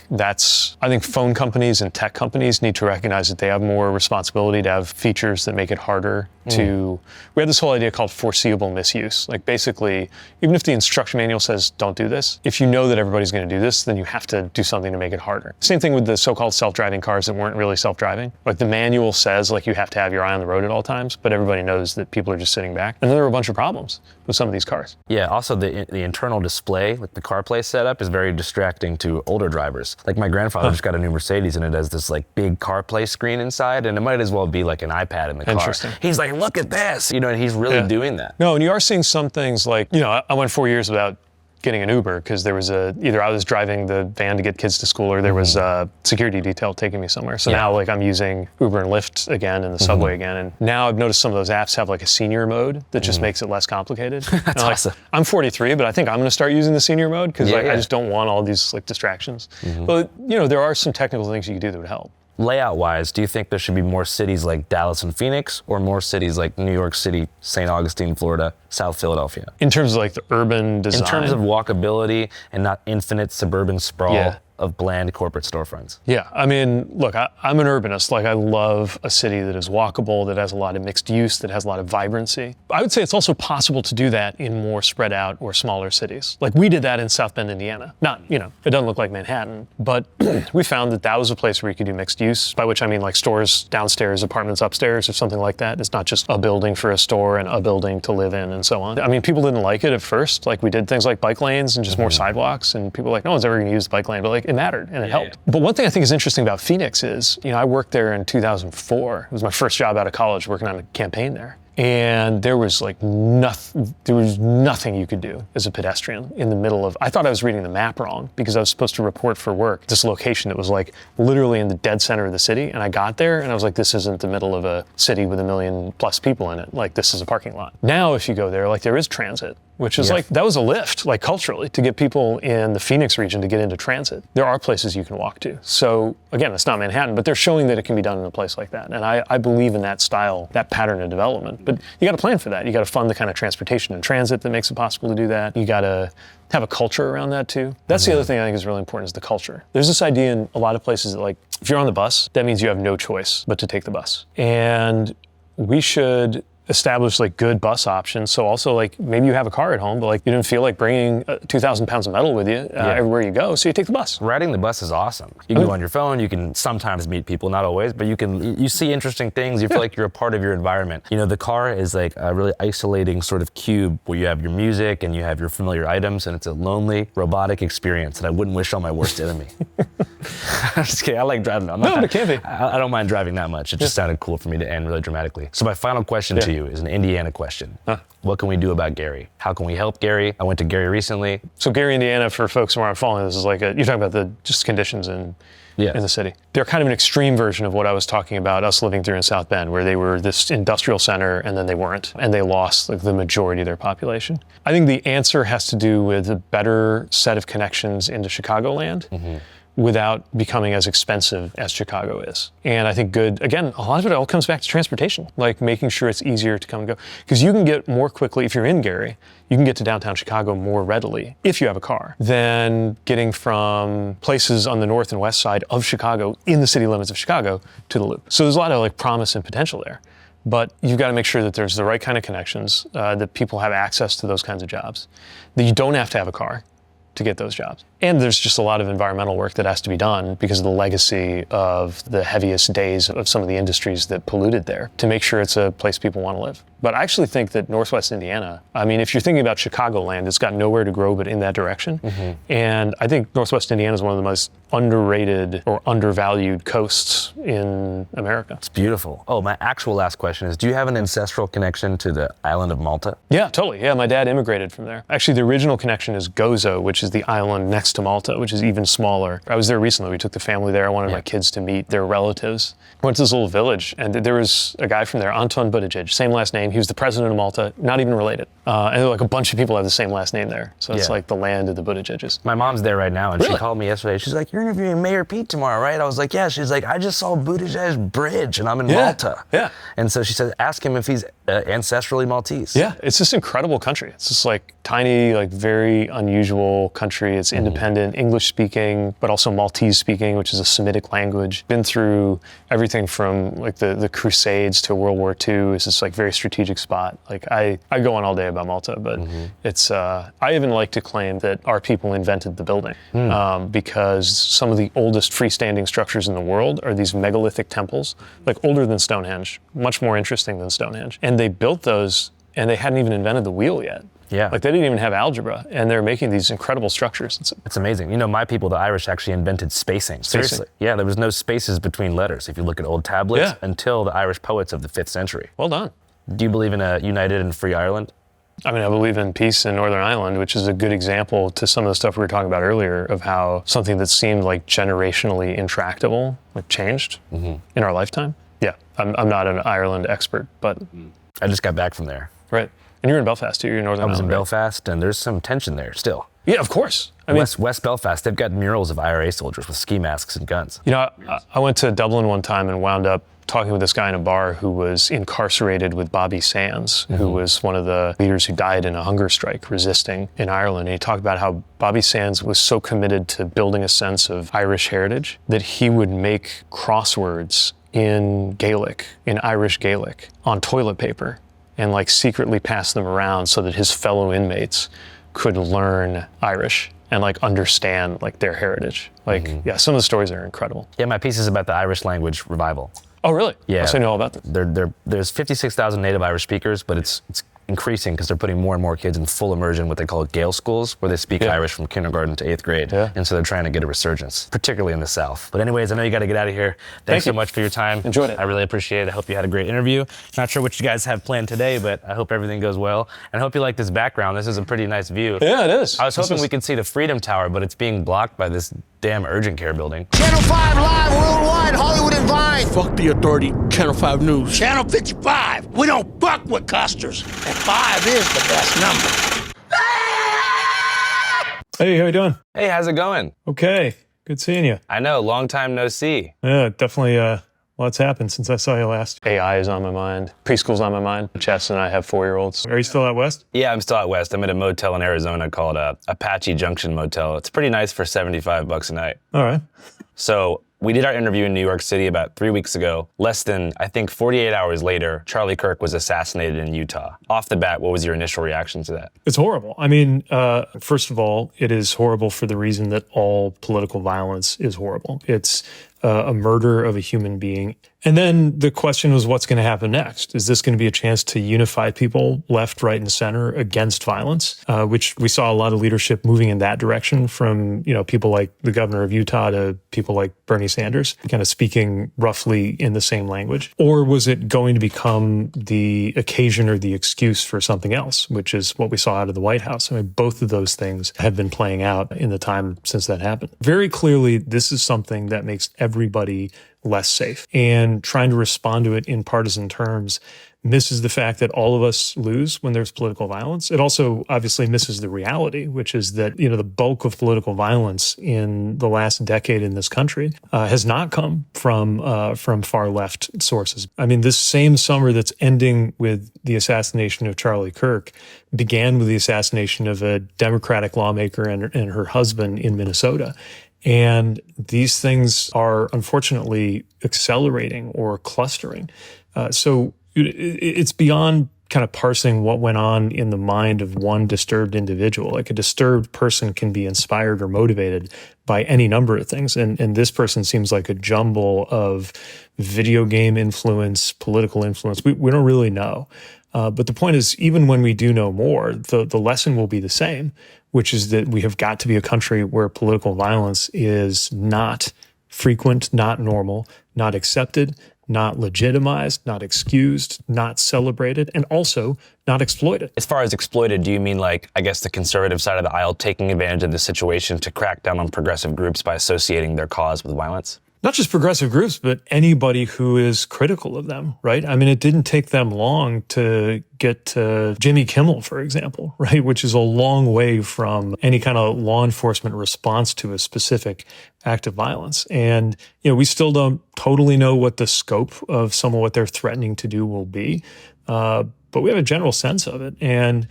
phone companies and tech companies need to recognize that they have more responsibility to have features that make it harder to, we had this whole idea called foreseeable misuse. Like basically, even if the instruction manual says don't do this, if you know that everybody's going to do this, then you have to do something to make it harder. Same thing with the so-called self-driving cars that weren't really self-driving. Like the manual says like you have to have your eye on the road at all times, but everybody knows that people are just sitting back. And then there were a bunch of problems with some of these cars. Yeah, also the internal display, like the CarPlay setup is very distracting to older drivers. Like my grandfather just got a new Mercedes and it has this like big CarPlay screen inside, and it might as well be like an iPad in the car. Interesting. He's like, look at this, you know, and he's really doing that. No, and you are seeing some things like, you know, I went 4 years without getting an Uber because there was either I was driving the van to get kids to school or there was a security detail taking me somewhere. So now like I'm using Uber and Lyft again and the subway again. And now I've noticed some of those apps have like a senior mode that just makes it less complicated. That's awesome. I'm 43, but I think I'm going to start using the senior mode because I just don't want all these like distractions. But you know, there are some technical things you can do that would help. Layout-wise, do you think there should be more cities like Dallas and Phoenix, or more cities like New York City, St. Augustine, Florida, South Philadelphia? In terms of like the urban design? In terms of walkability and not infinite suburban sprawl of bland corporate storefronts. Yeah, I mean, look, I'm an urbanist. Like, I love a city that is walkable, that has a lot of mixed use, that has a lot of vibrancy. I would say it's also possible to do that in more spread out or smaller cities. Like, we did that in South Bend, Indiana. Not, it doesn't look like Manhattan, but we found that that was a place where you could do mixed use, by which I mean like stores downstairs, apartments upstairs, or something like that. It's not just a building for a store and a building to live in and so on. I mean, people didn't like it at first. Like, we did things like bike lanes and just more sidewalks, and people were like, no one's ever gonna use the bike lane, but like, it mattered and it helped. But one thing I think is interesting about Phoenix is, I worked there in 2004. It was my first job out of college working on a campaign there. And there was like nothing you could do as a pedestrian in the middle of, I thought I was reading the map wrong because I was supposed to report for work this location that was like literally in the dead center of the city. And I got there and I was like, this isn't the middle of a city with 1 million plus people in it. Like, this is a parking lot. Now, if you go there, like, there is transit, which is like, that was a lift, like, culturally, to get people in the Phoenix region to get into transit. There are places you can walk to. So again, it's not Manhattan, but they're showing that it can be done in a place like that. And I believe in that style, that pattern of development. But you got to plan for that. You got to fund the kind of transportation and transit that makes it possible to do that. You got to have a culture around that too. That's the other thing I think is really important, is the culture. There's this idea in a lot of places that, like, if you're on the bus, that means you have no choice but to take the bus. And we should establish like good bus options. So also, like, maybe you have a car at home, but like, you didn't feel like bringing 2,000 pounds of metal with you everywhere you go, so you take the bus. Riding the bus is awesome. You can go on your phone, you can sometimes meet people, not always, but you see interesting things, you feel like you're a part of your environment. The car is like a really isolating sort of cube where you have your music and you have your familiar items, and it's a lonely, robotic experience that I wouldn't wish on my worst enemy. I'm just kidding, I like driving. It can't be. I don't mind driving that much. It just sounded cool for me to end really dramatically. So my final question to you is an Indiana question. What can we do about Gary? How can we help Gary? I went to Gary recently. So Gary, Indiana, for folks who aren't following this, is like you're talking about the just conditions in the city. They're kind of an extreme version of what I was talking about us living through in South Bend, where they were this industrial center and then they weren't, and they lost like the majority of their population. I think the answer has to do with a better set of connections into Chicagoland. Without becoming as expensive as Chicago is. And I think again, a lot of it all comes back to transportation, like making sure it's easier to come and go. Because you can get more quickly, if you're in Gary, you can get to downtown Chicago more readily, if you have a car, than getting from places on the north and west side of Chicago, in the city limits of Chicago, to the Loop. So there's a lot of like promise and potential there. But you've got to make sure that there's the right kind of connections, that people have access to those kinds of jobs, that you don't have to have a car to get those jobs. And there's just a lot of environmental work that has to be done because of the legacy of the heaviest days of some of the industries that polluted there, to make sure it's a place people want to live. But I actually think that Northwest Indiana, I mean, if you're thinking about Chicagoland, it's got nowhere to grow but in that direction. And I think Northwest Indiana is one of the most underrated or undervalued coasts in America. It's beautiful. Oh, my actual last question is, do you have an ancestral connection to the island of Malta? Yeah, totally. Yeah, my dad immigrated from there. Actually, the original connection is Gozo, which is the island next to Malta, which is even smaller. I was there recently. We took the family there. I wanted my kids to meet their relatives. Went to this little village, and there was a guy from there, Anton Buttigieg, same last name. He was the president of Malta, not even related. And like a bunch of people have the same last name there. So it's like the land of the Buttigiegs. My mom's there right now, and she called me yesterday. She's like, you're interviewing Mayor Pete tomorrow, right? I was like, yeah. She's like, I just saw Buttigieg Bridge, and I'm in Malta. Yeah. And so she said, ask him if he's ancestrally Maltese. Yeah, it's this incredible country. It's this like tiny, like very unusual country. It's independent, English speaking, but also Maltese speaking, which is a Semitic language. Been through everything from like the Crusades to World War II. It's this like very strategic spot. Like I go on all day about Malta, but it's, I even like to claim that our people invented the building because some of the oldest freestanding structures in the world are these megalithic temples, like older than Stonehenge, much more interesting than Stonehenge. And they built those and they hadn't even invented the wheel yet. Yeah. Like they didn't even have algebra, and they're making these incredible structures. It's amazing. You know, my people, the Irish, actually invented spacing. Seriously. Yeah, there was no spaces between letters if you look at old tablets until the Irish poets of the 5th century. Well done. Do you believe in a united and free Ireland? I mean, I believe in peace in Northern Ireland, which is a good example to some of the stuff we were talking about earlier of how something that seemed like generationally intractable, like changed in our lifetime. Yeah, I'm not an Ireland expert, but I just got back from there. Right. And you're in Belfast too, you're in Northern Ireland. I was in Belfast, and there's some tension there still. Yeah, of course. I mean, West Belfast, they've got murals of IRA soldiers with ski masks and guns. You know, I went to Dublin one time and wound up talking with this guy in a bar who was incarcerated with Bobby Sands, who was one of the leaders who died in a hunger strike resisting in Ireland. And he talked about how Bobby Sands was so committed to building a sense of Irish heritage that he would make crosswords in Gaelic, in Irish Gaelic, on toilet paper and like secretly pass them around so that his fellow inmates could learn Irish and like understand like their heritage. Like, yeah, some of the stories are incredible. Yeah, my piece is about the Irish language revival. Oh, really? Yeah. So you know all about this. There's 56,000 native Irish speakers, but it's increasing because they're putting more and more kids in full immersion, what they call Gael schools, where they speak Irish from kindergarten to 8th grade. Yeah. And so they're trying to get a resurgence, particularly in the South. But anyways, I know you got to get out of here. Thanks so much for your time. Enjoyed it. I really appreciate it. I hope you had a great interview. Not sure what you guys have planned today, but I hope everything goes well. And I hope you like this background. This is a pretty nice view. Yeah, it is. I was hoping we could see the Freedom Tower, but it's being blocked by this damn urgent care building. Channel 5 Live Worldwide, Hollywood and Vine. Fuck the authority, Channel 5 News. Channel 55. We don't fuck with custers. And 5 is the best number. Hey, how you doing? Hey, how's it going? Okay, good seeing you. I know, long time no see. Yeah, definitely lots happened since I saw you last. AI is on my mind. Preschool's on my mind. Chess and I have 4-year-olds. Are you still out west? Yeah, I'm still out west. I'm at a motel in Arizona called Apache Junction Motel. It's pretty nice for $75 a night. All right. So we did our interview in New York City about 3 weeks ago. Less than, I think, 48 hours later, Charlie Kirk was assassinated in Utah. Off the bat, what was your initial reaction to that? It's horrible. I mean, first of all, it is horrible for the reason that all political violence is horrible. It's a murder of a human being. And then the question was, what's going to happen next? Is this going to be a chance to unify people left, right, and center against violence? Which we saw a lot of leadership moving in that direction from, people like the governor of Utah to people like Bernie Sanders, kind of speaking roughly in the same language. Or was it going to become the occasion or the excuse for something else, which is what we saw out of the White House? I mean, both of those things have been playing out in the time since that happened. Very clearly, this is something that makes everybody less safe. And trying to respond to it in partisan terms misses the fact that all of us lose when there's political violence. It also obviously misses the reality, which is that, the bulk of political violence in the last decade in this country has not come from far left sources. I mean, this same summer that's ending with the assassination of Charlie Kirk began with the assassination of a Democratic lawmaker and her husband in Minnesota. And these things are unfortunately accelerating or clustering. So it's beyond kind of parsing what went on in the mind of one disturbed individual. Like a disturbed person can be inspired or motivated by any number of things. And this person seems like a jumble of video game influence, political influence. We don't really know. But the point is, even when we do know more, the lesson will be the same, which is that we have got to be a country where political violence is not frequent, not normal, not accepted, not legitimized, not excused, not celebrated, and also not exploited. As far as exploited, do you mean like, I guess, the conservative side of the aisle taking advantage of the situation to crack down on progressive groups by associating their cause with violence? Not just progressive groups, but anybody who is critical of them, right? I mean, it didn't take them long to get to Jimmy Kimmel, for example, right? Which is a long way from any kind of law enforcement response to a specific act of violence. And, we still don't totally know what the scope of some of what they're threatening to do will be. But we have a general sense of it. And,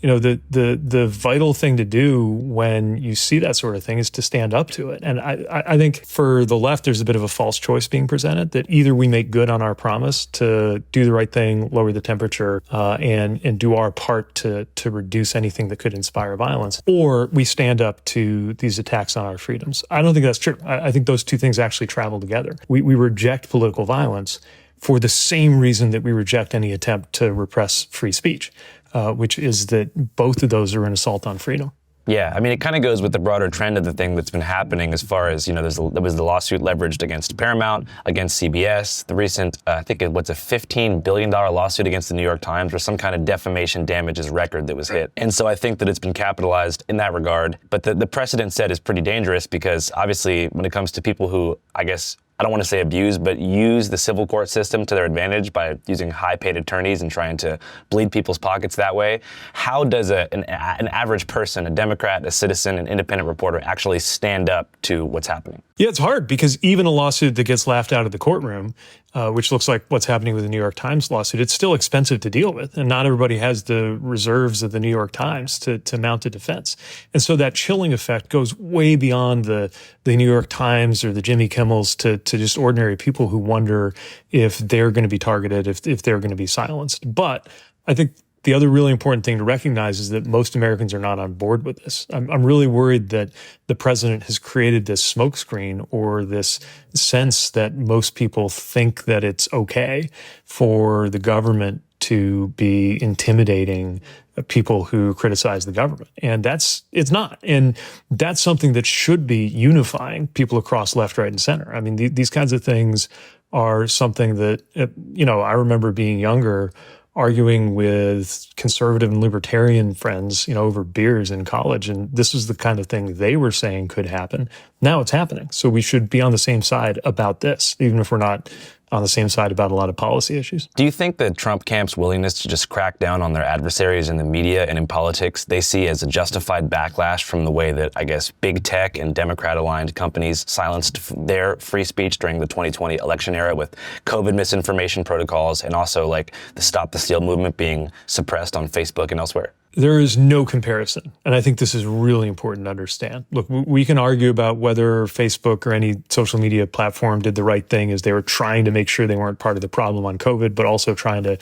the vital thing to do when you see that sort of thing is to stand up to it. And I think for the left, there's a bit of a false choice being presented that either we make good on our promise to do the right thing, lower the temperature, and do our part to reduce anything that could inspire violence, or we stand up to these attacks on our freedoms. I don't think that's true. I think those two things actually travel together. We reject political violence for the same reason that we reject any attempt to repress free speech. Which is that both of those are an assault on freedom. Yeah, I mean, it kind of goes with the broader trend of the thing that's been happening as far as, there was the lawsuit leveraged against Paramount, against CBS, the recent, I think what's a $15 billion lawsuit against the New York Times or some kind of defamation damages record that was hit. And so I think that it's been capitalized in that regard. But the precedent set is pretty dangerous because obviously when it comes to people who, I guess, I don't want to say abuse, but use the civil court system to their advantage by using high-paid attorneys and trying to bleed people's pockets that way. How does an average person, a Democrat, a citizen, an independent reporter actually stand up to what's happening? Yeah, it's hard because even a lawsuit that gets laughed out of the courtroom, which looks like what's happening with the New York Times lawsuit, it's still expensive to deal with. And not everybody has the reserves of the New York Times to mount a defense. And so that chilling effect goes way beyond the New York Times or the Jimmy Kimmels to just ordinary people who wonder if they're going to be targeted, if they're going to be silenced. But I think the other really important thing to recognize is that most Americans are not on board with this. I'm really worried that the president has created this smokescreen or this sense that most people think that it's okay for the government to be intimidating people who criticize the government. And it's not. And that's something that should be unifying people across left, right, and center. I mean, these kinds of things are something that, I remember being younger, arguing with conservative and libertarian friends, over beers in college. And this was the kind of thing they were saying could happen. Now it's happening. So we should be on the same side about this, even if we're not on the same side about a lot of policy issues. Do you think that Trump camp's willingness to just crack down on their adversaries in the media and in politics, they see as a justified backlash from the way that, I guess, big tech and Democrat-aligned companies silenced their free speech during the 2020 election era with COVID misinformation protocols and also like the Stop the Steal movement being suppressed on Facebook and elsewhere? There is no comparison. And I think this is really important to understand. Look, we can argue about whether Facebook or any social media platform did the right thing as they were trying to make sure they weren't part of the problem on COVID, but also trying to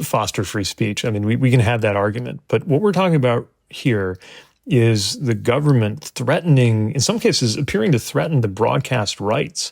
foster free speech. I mean, we can have that argument. But what we're talking about here is the government threatening, in some cases, appearing to threaten the broadcast rights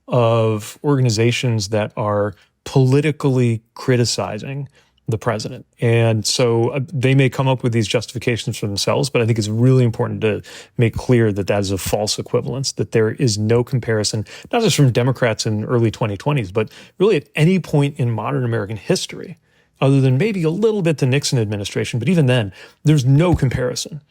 of organizations that are politically criticizing the president. And so they may come up with these justifications for themselves, but I think it's really important to make clear that that is a false equivalence, that there is no comparison, not just from Democrats in early 2020s, but really at any point in modern American history, other than maybe a little bit the Nixon administration. But even then, there's no comparison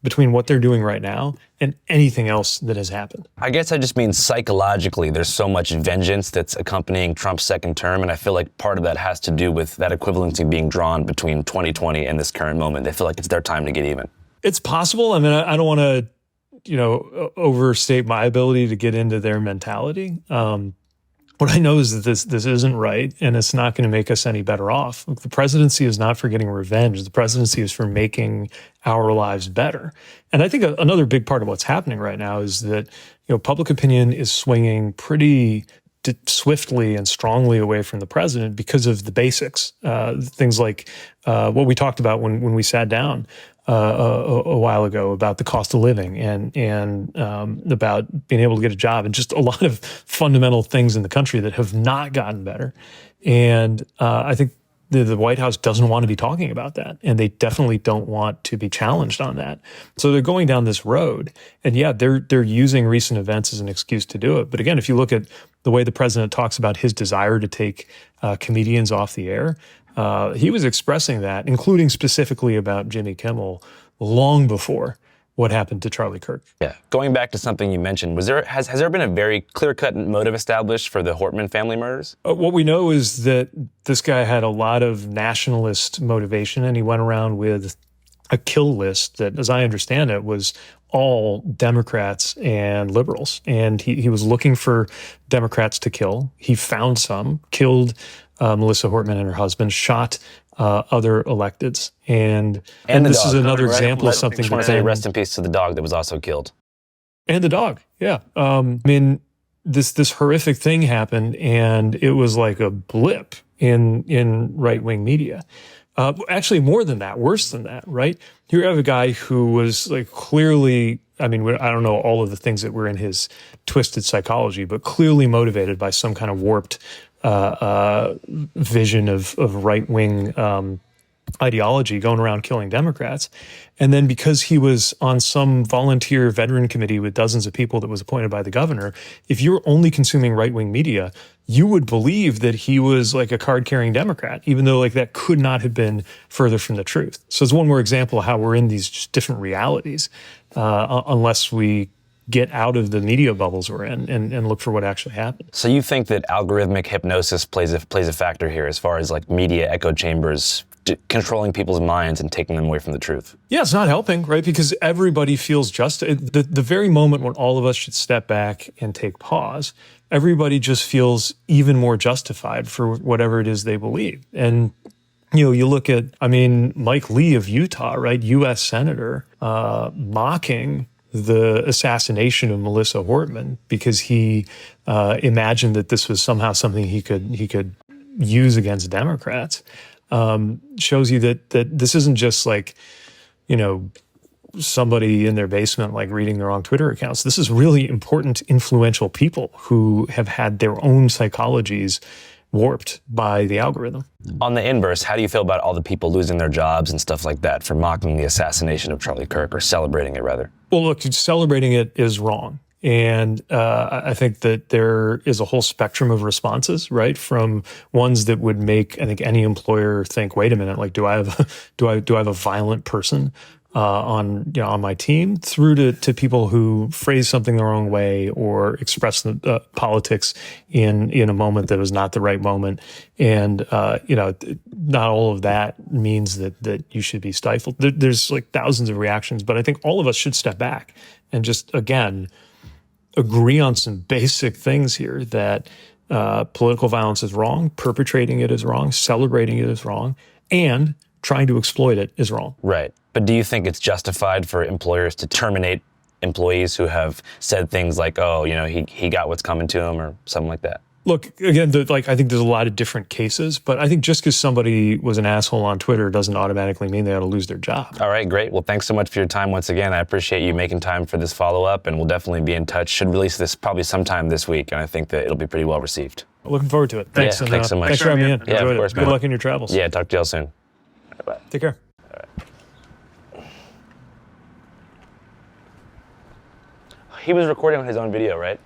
between what they're doing right now and anything else that has happened. I guess I just mean psychologically, there's so much vengeance that's accompanying Trump's second term, and I feel like part of that has to do with that equivalency being drawn between 2020 and this current moment. They feel like it's their time to get even. It's possible. I mean, I don't want to, overstate my ability to get into their mentality. What I know is that this isn't right, and it's not going to make us any better off. The presidency is not for getting revenge. The presidency is for making our lives better. And I think another big part of what's happening right now is that public opinion is swinging pretty swiftly and strongly away from the president because of the basics, things like what we talked about when we sat down a while ago about the cost of living and about being able to get a job and just a lot of fundamental things in the country that have not gotten better. And I think the White House doesn't want to be talking about that, and they definitely don't want to be challenged on that. So they're going down this road, and yeah, they're using recent events as an excuse to do it. But again, if you look at the way the president talks about his desire to take comedians off the air, he was expressing that, including specifically about Jimmy Kimmel, long before what happened to Charlie Kirk. Yeah. Going back to something you mentioned, has there been a very clear-cut motive established for the Hortman family murders? What we know is that this guy had a lot of nationalist motivation, and he went around with a kill list that, as I understand it, was all Democrats and liberals. And he was looking for Democrats to kill. He found some, killed Melissa Hortman and her husband, shot other electeds. And this dog, is another right? example of something. I just want to say rest in peace to the dog that was also killed. And the dog, yeah. I mean, this horrific thing happened, and it was like a blip in right-wing media. Actually, more than that, worse than that, right? You have a guy who was like clearly, I mean, I don't know all of the things that were in his twisted psychology, but clearly motivated by some kind of warped vision of right-wing ideology, going around killing Democrats. And then because he was on some volunteer veteran committee with dozens of people that was appointed by the governor, if you're only consuming right-wing media, you would believe that he was like a card-carrying Democrat, even though like that could not have been further from the truth. So it's one more example of how we're in these just different realities, unless we get out of the media bubbles we're in and look for what actually happened. So you think that algorithmic hypnosis plays a factor here as far as like media echo chambers controlling people's minds and taking them away from the truth? Yeah, it's not helping, right? Because everybody feels the very moment when all of us should step back and take pause, everybody just feels even more justified for whatever it is they believe. And you look at, Mike Lee of Utah, right, U.S. Senator, mocking the assassination of Melissa Hortman because he imagined that this was somehow something he could use against Democrats. Shows you that this isn't just like, somebody in their basement like reading the wrong Twitter accounts. This is really important, influential people who have had their own psychologies warped by the algorithm. On the inverse, how do you feel about all the people losing their jobs and stuff like that for mocking the assassination of Charlie Kirk, or celebrating it rather? Well, look, celebrating it is wrong. And I think that there is a whole spectrum of responses, right? From ones that would make, I think, any employer think, wait a minute, like, do I have a violent person on my team, through to people who phrase something the wrong way or express the politics in a moment that was not the right moment. And not all of that means that you should be stifled. There's like thousands of reactions, but I think all of us should step back and just, again, agree on some basic things here, that political violence is wrong, perpetrating it is wrong, celebrating it is wrong, and trying to exploit it is wrong. Right. But do you think it's justified for employers to terminate employees who have said things like, oh, he got what's coming to him, or something like that? Look, again, I think there's a lot of different cases, but I think just because somebody was an asshole on Twitter doesn't automatically mean they ought to lose their job. All right, great. Well, thanks so much for your time once again. I appreciate you making time for this follow-up, and we'll definitely be in touch. Should release this probably sometime this week, and I think that it'll be pretty well received. Looking forward to it. Thanks. Yeah, thanks so much. Thanks for having me in. Yeah, Enjoyed of course, it. Good luck in your travels. Yeah, talk to y'all soon. All right, bye. Take care. All right. He was recording on his own video, right?